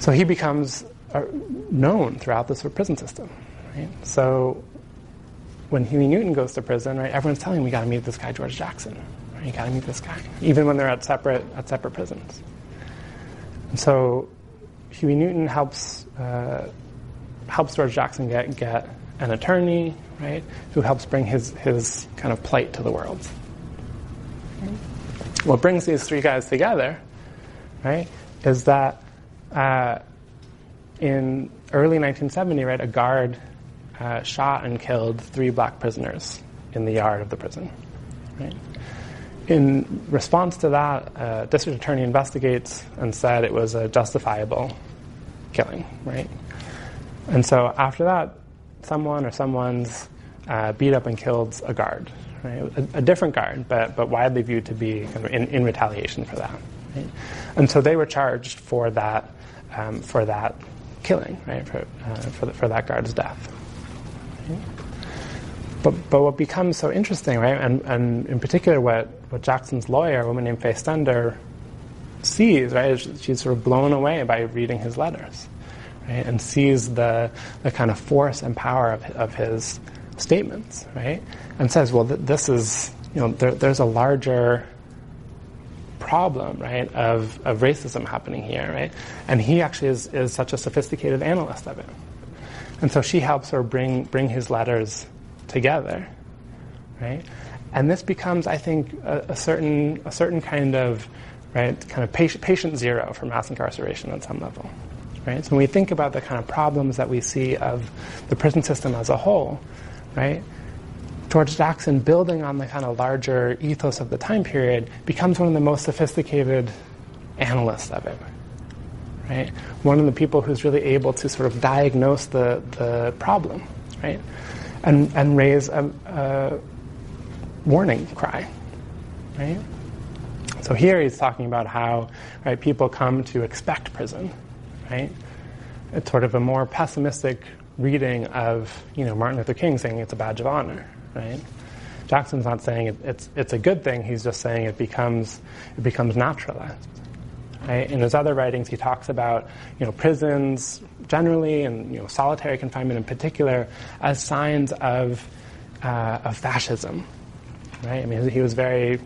So he becomes known throughout the sort of prison system, right? So when Huey Newton goes to prison, right, everyone's telling him, "We got to meet this guy, George Jackson. Right? You got to meet this guy," even when they're at separate prisons. And so Huey Newton helps George Jackson get an attorney, right, who helps bring his kind of plight to the world. What brings these three guys together, right, is that in early 1970, right, a guard shot and killed 3 black prisoners in the yard of the prison. Right? In response to that, district attorney investigates and said it was a justifiable killing. Right? And so after that, someone or someone's beat up and killed a guard. Right? A different guard, but widely viewed to be kind of in retaliation for that. Right? And so they were charged for that killing, right? For that guard's death. Right? But what becomes so interesting, right? And in particular, what Jackson's lawyer, a woman named Faye Stender, sees, right? Is she's sort of blown away by reading his letters, right? And sees the kind of force and power of his statements, right? And says, well, this is, there's a larger problem, right, of racism happening here, right? And he actually is such a sophisticated analyst of it. And so she helps her bring his letters together, right? And this becomes, I think, a certain kind of, right, kind of patient zero for mass incarceration at some level, right? So when we think about the kind of problems that we see of the prison system as a whole, right, George Jackson, building on the kind of larger ethos of the time period, becomes one of the most sophisticated analysts of it, right? One of the people who's really able to sort of diagnose the problem, right? And raise a warning cry, right? So here he's talking about how, right, people come to expect prison, right? It's sort of a more pessimistic reading of, Martin Luther King saying it's a badge of honor, right? Jackson's not saying it's a good thing. He's just saying it becomes naturalized. Right? In his other writings, he talks about prisons generally and solitary confinement in particular as signs of fascism. Right? I mean, he was very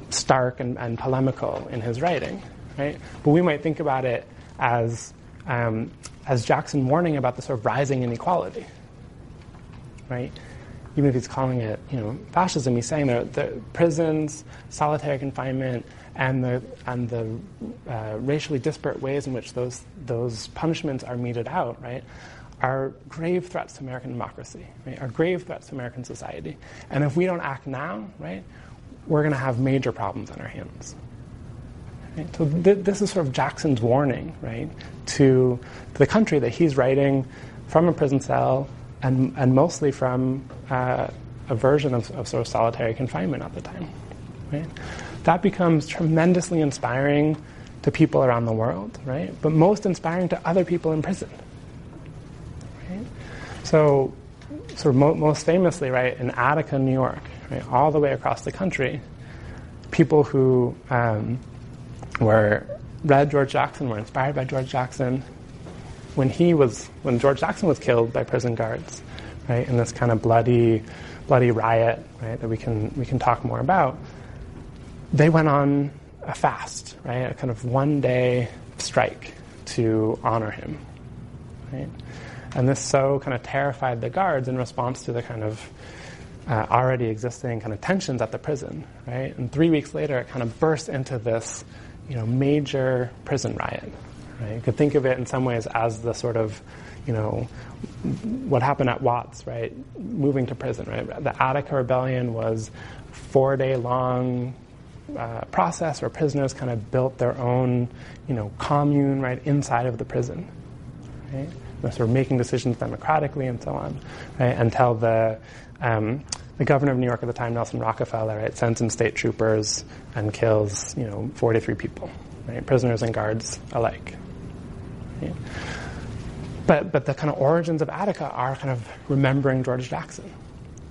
stark and polemical in his writing. Right? But we might think about it as Jackson warning about the sort of rising inequality. Right? Even if he's calling it, fascism, he's saying that the prisons, solitary confinement, and the racially disparate ways in which those punishments are meted out, right, are grave threats to American democracy, right, are grave threats to American society. And if we don't act now, right, we're going to have major problems on our hands. Right? So this is sort of Jackson's warning, right, to the country that he's writing from a prison cell, and mostly from a version of sort of solitary confinement at the time. Right? That becomes tremendously inspiring to people around the world, right? But most inspiring to other people in prison. Right? So, sort of most famously, right, in Attica, New York, right, all the way across the country, people who read George Jackson, were inspired by George Jackson. When George Jackson was killed by prison guards, right, in this kind of bloody riot, right, that we can talk more about, they went on a fast, right, a kind of 1-day strike to honor him, right, and this so kind of terrified the guards in response to the kind of already existing kind of tensions at the prison, right, and 3 weeks later it kind of burst into this, major prison riot. Right? You could think of it in some ways as the sort of, what happened at Watts, right? Moving to prison, right? The Attica Rebellion was a 4-day-long process where prisoners kind of built their own, commune, right, inside of the prison, right? They're sort of making decisions democratically and so on, right? Until the governor of New York at the time, Nelson Rockefeller, right, sends in state troopers and kills, 43 people, right? Prisoners and guards alike. Right? But the kind of origins of Attica are kind of remembering George Jackson,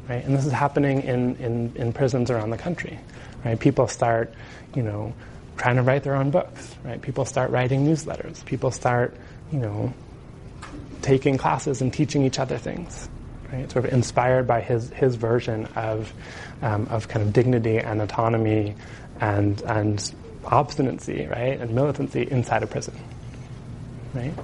right? And this is happening in prisons around the country, right? People start, trying to write their own books, right? People start writing newsletters. People start, taking classes and teaching each other things, right? Sort of inspired by his version of kind of dignity and autonomy and obstinacy, right? And militancy inside a prison, right?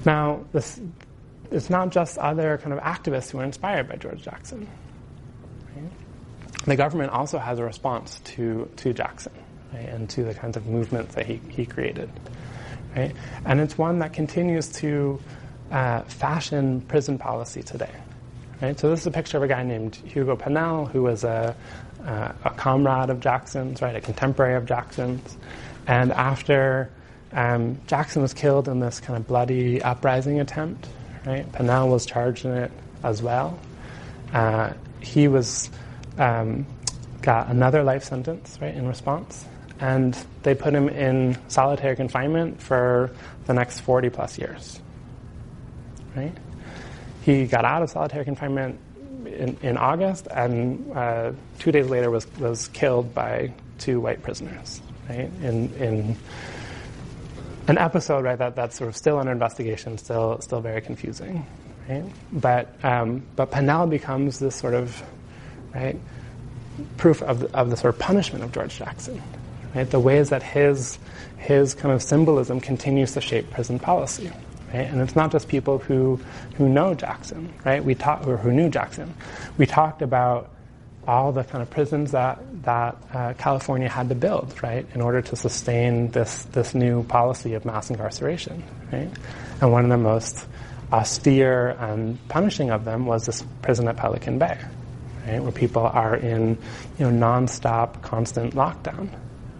Now, it's not just other kind of activists who are inspired by George Jackson. Right? The government also has a response to Jackson, right? And to the kinds of movements that he created. Right? And it's one that continues to fashion prison policy today. Right? So this is a picture of a guy named Hugo Pennell, who was a comrade of Jackson's, right, a contemporary of Jackson's. And after Jackson was killed in this kind of bloody uprising attempt, right, Pennell was charged in it as well. He was got another life sentence, right, in response, and they put him in solitary confinement for the next 40 plus years. Right? He got out of solitary confinement in August, and 2 days later was killed by 2 white prisoners. Right? In an episode, right, that's sort of still under investigation, still very confusing. Right? But Pennell becomes this sort of, right, proof of the sort of punishment of George Jackson. Right? The ways that his kind of symbolism continues to shape prison policy. Right? And it's not just people who know Jackson, right? Or who knew Jackson. We talked about all the kind of prisons that California had to build, right, in order to sustain this new policy of mass incarceration, right? And one of the most austere and punishing of them was this prison at Pelican Bay, right, where people are in, nonstop, constant lockdown.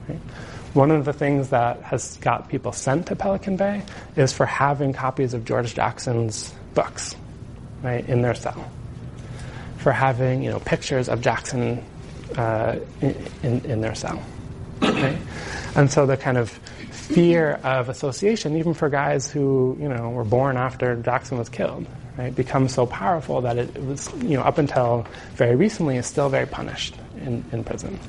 Right? One of the things that has got people sent to Pelican Bay is for having copies of George Jackson's books, right, in their cell. For having, pictures of Jackson in their cell. Right? And so the kind of fear of association, even for guys who, were born after Jackson was killed, right, becomes so powerful that it was, up until very recently, is still very punished in prison.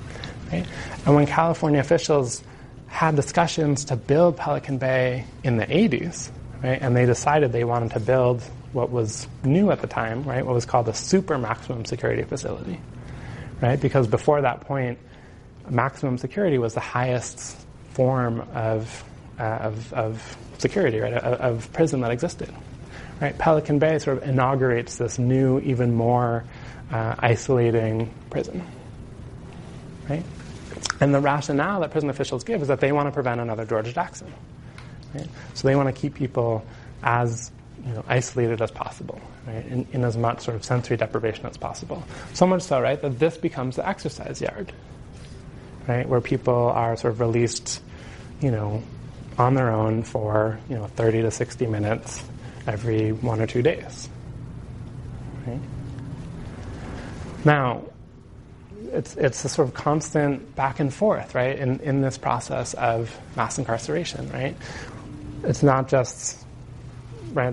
Right? And when California officials had discussions to build Pelican Bay in the 80s, right, and they decided they wanted to build what was new at the time, right, what was called a super maximum security facility, right, because before that point, maximum security was the highest form of security, right, of prison that existed. Right, Pelican Bay sort of inaugurates this new, even more isolating prison. Right? And the rationale that prison officials give is that they want to prevent another George Jackson. Right? So they want to keep people as isolated as possible, right? In as much sort of sensory deprivation as possible. So much so, right, that this becomes the exercise yard, right, where people are sort of released, on their own for 30 to 60 minutes every 1 or 2 days. Right? Now, it's a sort of constant back and forth, right, in this process of mass incarceration, right? It's not just, right,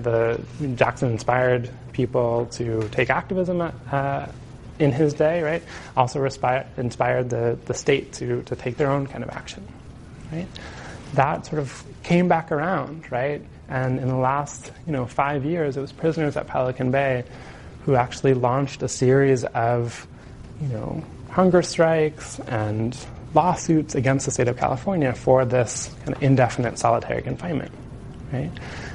Jackson inspired people to take activism in his day, right? Also inspired the state to take their own kind of action, right? That sort of came back around, right? And in the last, 5 years, it was prisoners at Pelican Bay who actually launched a series of, hunger strikes and lawsuits against the state of California for this kind of indefinite solitary confinement, right?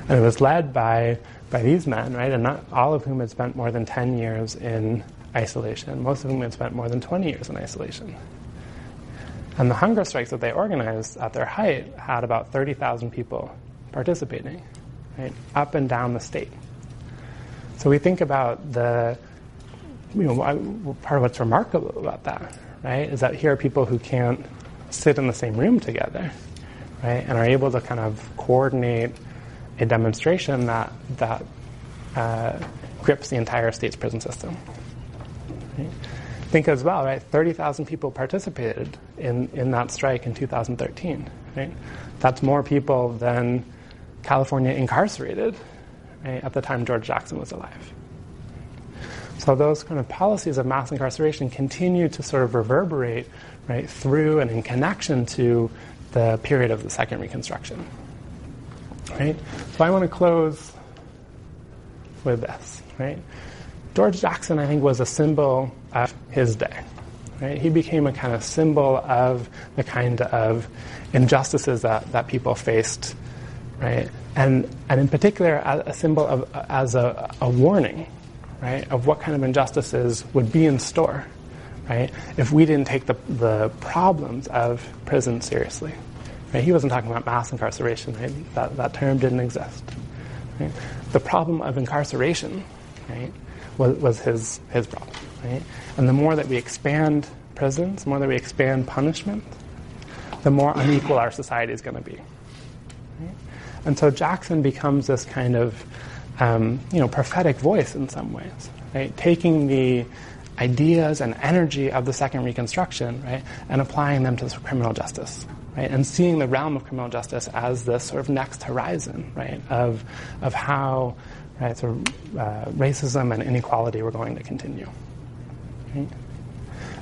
And it was led by these men, right? And not all of whom had spent more than 10 years in isolation. Most of whom had spent more than 20 years in isolation. And the hunger strikes that they organized at their height had about 30,000 people participating, right, up and down the state. So we think about part of what's remarkable about that, right, is that here are people who can't sit in the same room together, right, and are able to kind of coordinate a demonstration that grips the entire state's prison system. Right? Think as well, right, 30,000 people participated in that strike in 2013, right? That's more people than California incarcerated, right, at the time George Jackson was alive. So those kind of policies of mass incarceration continue to sort of reverberate, right, through and in connection to the period of the Second Reconstruction. Right? So I want to close with this. Right? George Jackson, I think, was a symbol of his day. Right? He became a kind of symbol of the kind of injustices that people faced, right? And in particular, a symbol of as a warning, right, of what kind of injustices would be in store, right, if we didn't take the problems of prison seriously. Right? He wasn't talking about mass incarceration, right? That term didn't exist. Right? The problem of incarceration, right, was his problem. Right? And the more that we expand prisons, the more that we expand punishment, the more unequal our society is going to be. Right? And so Jackson becomes this kind of prophetic voice in some ways, right? Taking the ideas and energy of the Second Reconstruction, right, and applying them to criminal justice, right, and seeing the realm of criminal justice as this sort of next horizon, right, of how, right, sort of racism and inequality were going to continue. Right?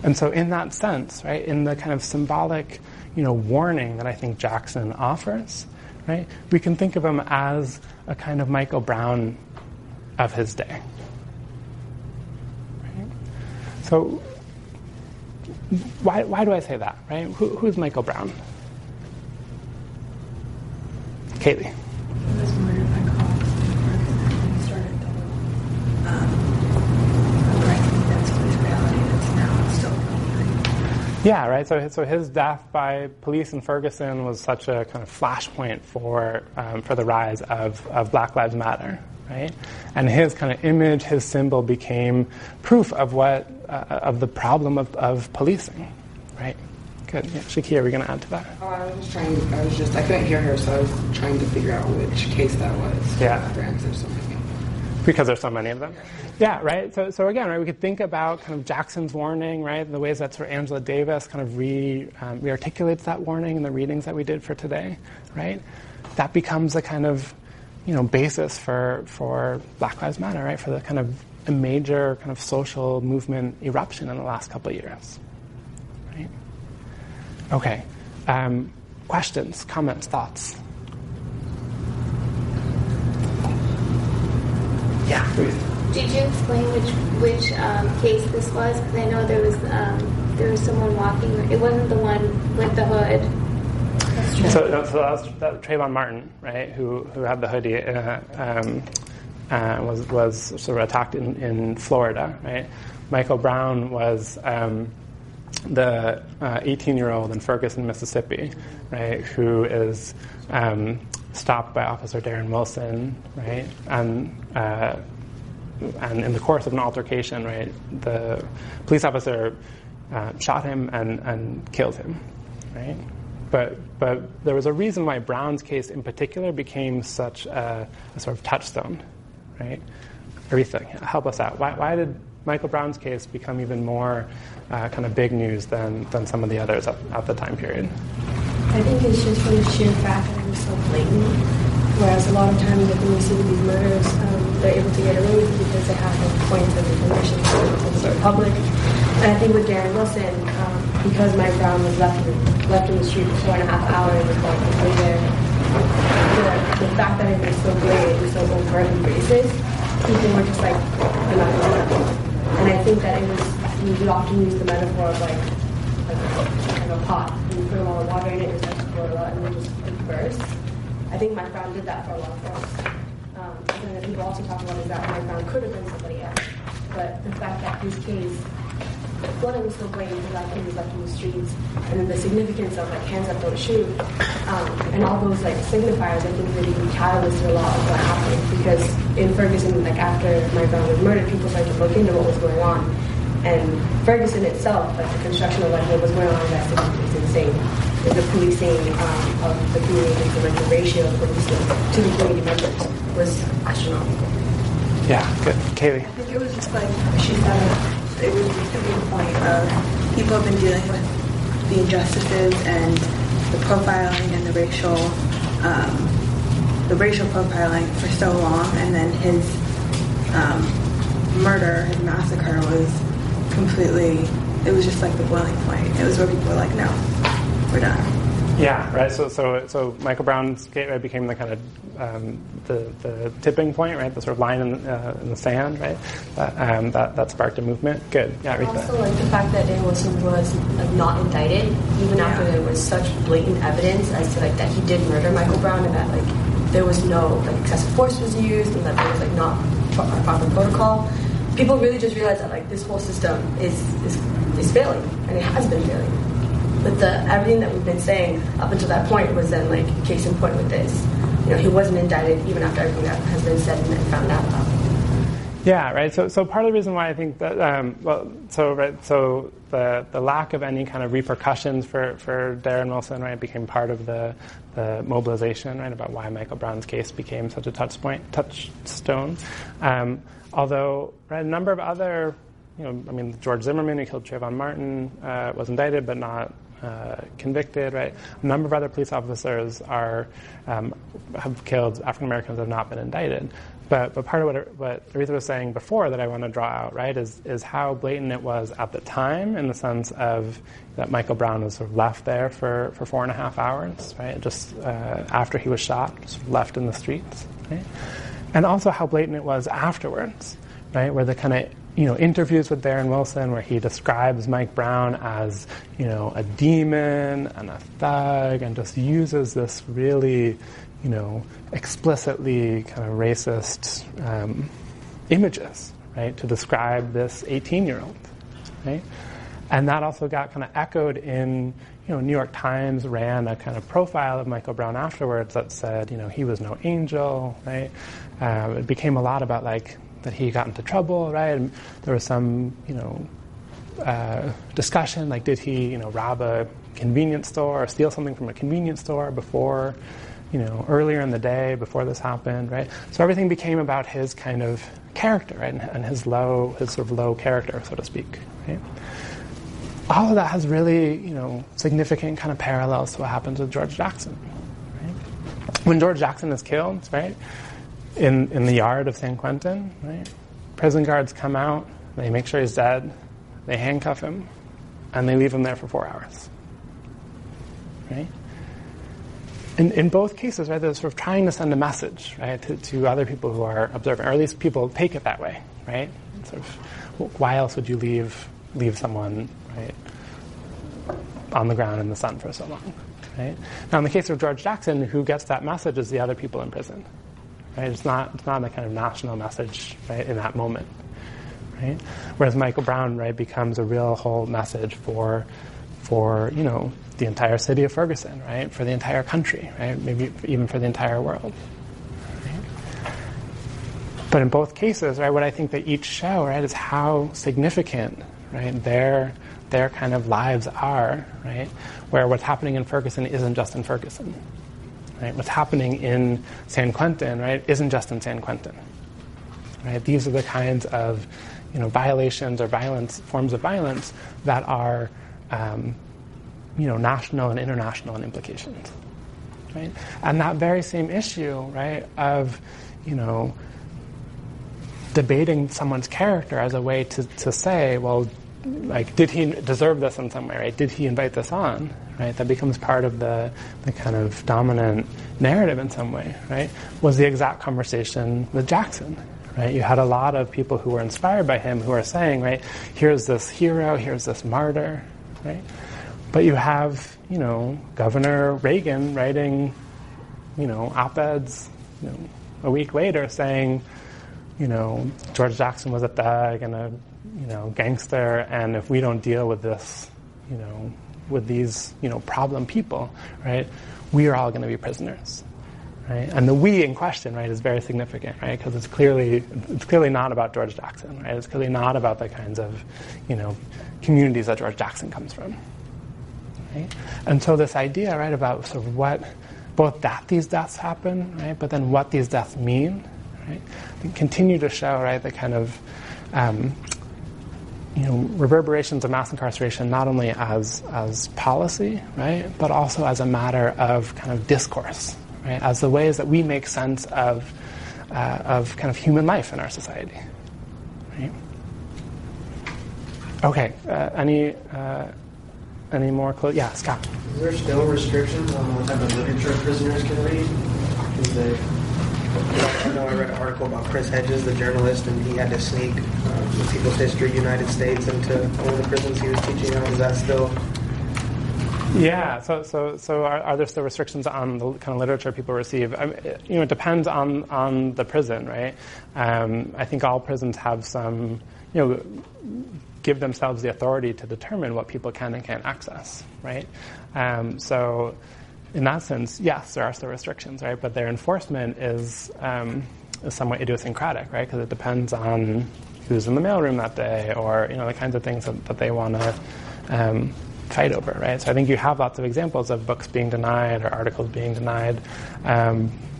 And so, in that sense, right, in the kind of symbolic, warning that I think Jackson offers, right, we can think of him as a kind of Michael Brown of his day. So, why do I say that, right? Who's Michael Brown? Kaylee. He was murdered by cops and he started that's his reality that's now still going. Yeah, right. So his death by police in Ferguson was such a kind of flashpoint for the rise of Black Lives Matter. Right? And his kind of image, his symbol became proof of of the problem of policing, right? Good. Yeah, Shakira, are we going to add to that? Oh, I couldn't hear her, so I was trying to figure out which case that was. Yeah. There's so many. Because there's so many of them. Yeah, right? So again, right, we could think about kind of Jackson's warning, right? The ways that sort of Angela Davis kind of re-articulates that warning in the readings that we did for today, right? That becomes a kind of basis for Black Lives Matter, right? For the kind of a major kind of social movement eruption in the last couple of years, right? Okay. Questions, comments, thoughts? Yeah, Ruth. Did you explain which case this was? Because I know there was someone walking. It wasn't the one with the hood. So that was Trayvon Martin, right, who had the hoodie, was sort of attacked in Florida, right? Michael Brown was the 18-year-old in Ferguson, Mississippi, right, who is stopped by Officer Darren Wilson, right, and in the course of an altercation, right, the police officer shot him and killed him, right? But there was a reason why Brown's case in particular became such a sort of touchstone, right? Aretha, help us out. Why did Michael Brown's case become even more kind of big news than some of the others at the time period? I think it's just from the sheer fact that it was so blatant. Whereas a lot of times when we see these murders, they're able to get away with it because they have the points of information to the public. And I think with Darren Wilson, because Mike Brown was left in the street for 4.5 hours before he was there, the fact that it was so blatant, it was so overt and racist, people were just like, I'm not going to do that. And I think that we would often use the metaphor of like a pot. You put a lot of water in it, it starts to boil up, and then just burst. I think Mike Brown did that for a lot of folks. And then people also talk about is that Mike Brown could have been somebody else. But the fact that his case, one, it was so blatant, he was left in the streets, and then the significance of like hands up, don't shoot, and all those like signifiers, I think really catalyzed a lot of what happened. Because in Ferguson, like after Mike Brown was murdered, people started to look into what was going on. And Ferguson itself, like the construction of like what was going on in that city is insane. The policing of the community, like the ratio of policing to the community members was astronomical. Yeah, good. Kaylee? I think it was just like she said, it was just a big point of people have been dealing with the injustices and the profiling and the racial profiling for so long, and then his murder, his massacre was completely, it was just like the boiling point. It was where people were like, no, we're done. Yeah, right. So Michael Brown's case became the kind of the tipping point, right? The sort of line in the sand, right? That sparked a movement. Good. Yeah, Rita. Also, like the fact that Darren Wilson was like not indicted, even after there was such blatant evidence as to like that he did murder Michael Brown, and that like there was no like excessive force was used, and that there was like not a proper protocol. People really just realized that like this whole system is failing, and it has been failing. But everything that we've been saying up until that point was then like case in point with this. he wasn't indicted even after everything that has been said and found out about. Yeah, right. So part of the reason why I think that, so the lack of any kind of repercussions for Darren Wilson, right, became part of the mobilization, right, about why Michael Brown's case became such a touchstone. Although, right, a number of other, George Zimmerman, who killed Trayvon Martin, was indicted but not convicted, right? A number of other police officers have killed African Americans that have not been indicted. But part of what Aretha was saying before that I want to draw out, right, is how blatant it was at the time, in the sense of that Michael Brown was sort of left there for 4.5 hours, right, just after he was shot, just left in the streets, right? And also how blatant it was afterwards, right, where the kind of interviews with Darren Wilson, where he describes Mike Brown as, a demon and a thug, and just uses this really, explicitly kind of racist images, right, to describe this 18-year-old, right? And that also got kind of echoed in, New York Times ran a kind of profile of Michael Brown afterwards that said, he was no angel, right? It became a lot about, that he got into trouble, right? And there was some, discussion, did he, rob a convenience store or steal something from a convenience store before, earlier in the day before this happened, right? So everything became about his kind of character, right? And his sort of low character, so to speak, right? All of that has really, significant kind of parallels to what happens with George Jackson, right? When George Jackson is killed, right, in the yard of San Quentin, right, prison guards come out, they make sure he's dead, they handcuff him, and they leave him there for 4 hours, right? In both cases, right, they're sort of trying to send a message, right, to other people who are observing, or at least people take it that way, right? Sort of, why else would you leave someone, right, on the ground in the sun for so long, right? Now, in the case of George Jackson, who gets that message is the other people in prison, right? It's not a kind of national message, right, in that moment, right? Whereas Michael Brown, right, becomes a real whole message for the entire city of Ferguson, right, for the entire country, right, maybe even for the entire world, right? But in both cases, right, what I think they each show, right, is how significant, right, their kind of lives are, right, where what's happening in Ferguson isn't just in Ferguson, right? What's happening in San Quentin, right, isn't just in San Quentin, right? These are the kinds of, violations or forms of violence that are, national and international in implications, right? And that very same issue, right, of, debating someone's character as a way to say, well, did he deserve this in some way, right? Did he invite this on, right? That becomes part of the kind of dominant narrative in some way, right? Was the exact conversation with Jackson, right? You had a lot of people who were inspired by him who are saying, right, here's this hero, here's this martyr, right? But you have, Governor Reagan writing, op-eds, a week later saying, George Jackson was a thug and a, gangster, and if we don't deal with this, with these, problem people, right, we are all going to be prisoners, right? And the we in question, right, is very significant, right, because it's clearly not about George Jackson, right? It's clearly not about the kinds of, communities that George Jackson comes from. Right? And so this idea, right, about sort of both that these deaths happen, right, but then what these deaths mean, right, they continue to show, right, the kind of, reverberations of mass incarceration not only as policy, right, but also as a matter of kind of discourse, right, as the ways that we make sense of kind of human life in our society, right? Okay, any more? Yeah, Scott. Is there still restrictions on what type of literature prisoners can read? I know I read an article about Chris Hedges, the journalist, and he had to sneak the People's History United States into one of the prisons he was teaching at. Is that still? Yeah. So are there still restrictions on the kind of literature people receive? I mean, it depends on the prison, right? I think all prisons have some, give themselves the authority to determine what people can and can't access, right? So, in that sense, yes, there are still restrictions, right? But their enforcement is somewhat idiosyncratic, right? Because it depends on who's in the mailroom that day, or the kinds of things that they want to fight over, right? So I think you have lots of examples of books being denied or articles being denied,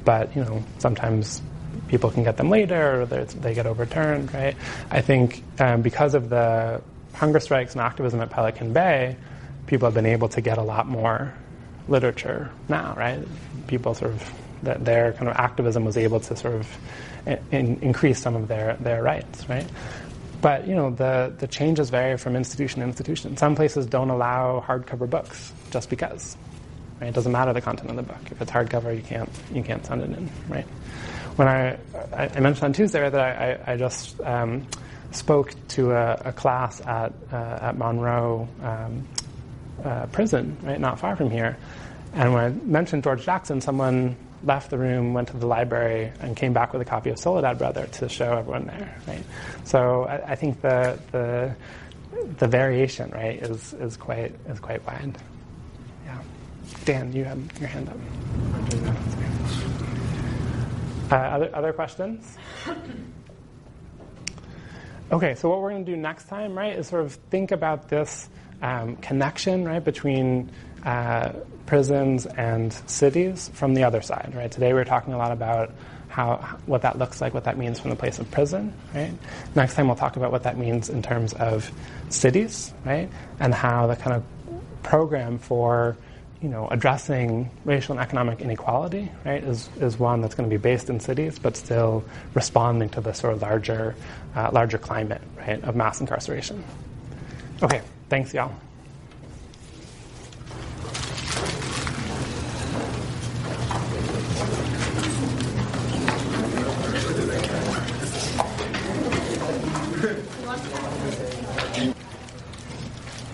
but sometimes people can get them later, or they get overturned, right? I think because of the hunger strikes and activism at Pelican Bay, people have been able to get a lot more literature now, right? People their kind of activism was able to sort of increase some of their rights, right? But the changes vary from institution to institution. Some places don't allow hardcover books just because, right? It doesn't matter the content of the book. If it's hardcover, you can't send it in, right? When I mentioned on Tuesday that I just spoke to a class at Monroe prison, right, not far from here, and when I mentioned George Jackson, someone left the room, went to the library, and came back with a copy of Soledad Brother to show everyone there, right? So I think the variation, right, is quite wide. Yeah, Dan, you have your hand up. Other questions? Okay, so what we're going to do next time, right, is sort of think about this connection, right, between prisons and cities from the other side, right? Today we're talking a lot about what that looks like, what that means from the place of prison, right? Next time we'll talk about what that means in terms of cities, right? And how the kind of program for addressing racial and economic inequality, right, is one that's going to be based in cities, but still responding to the sort of larger climate, right, of mass incarceration. Okay, thanks, y'all.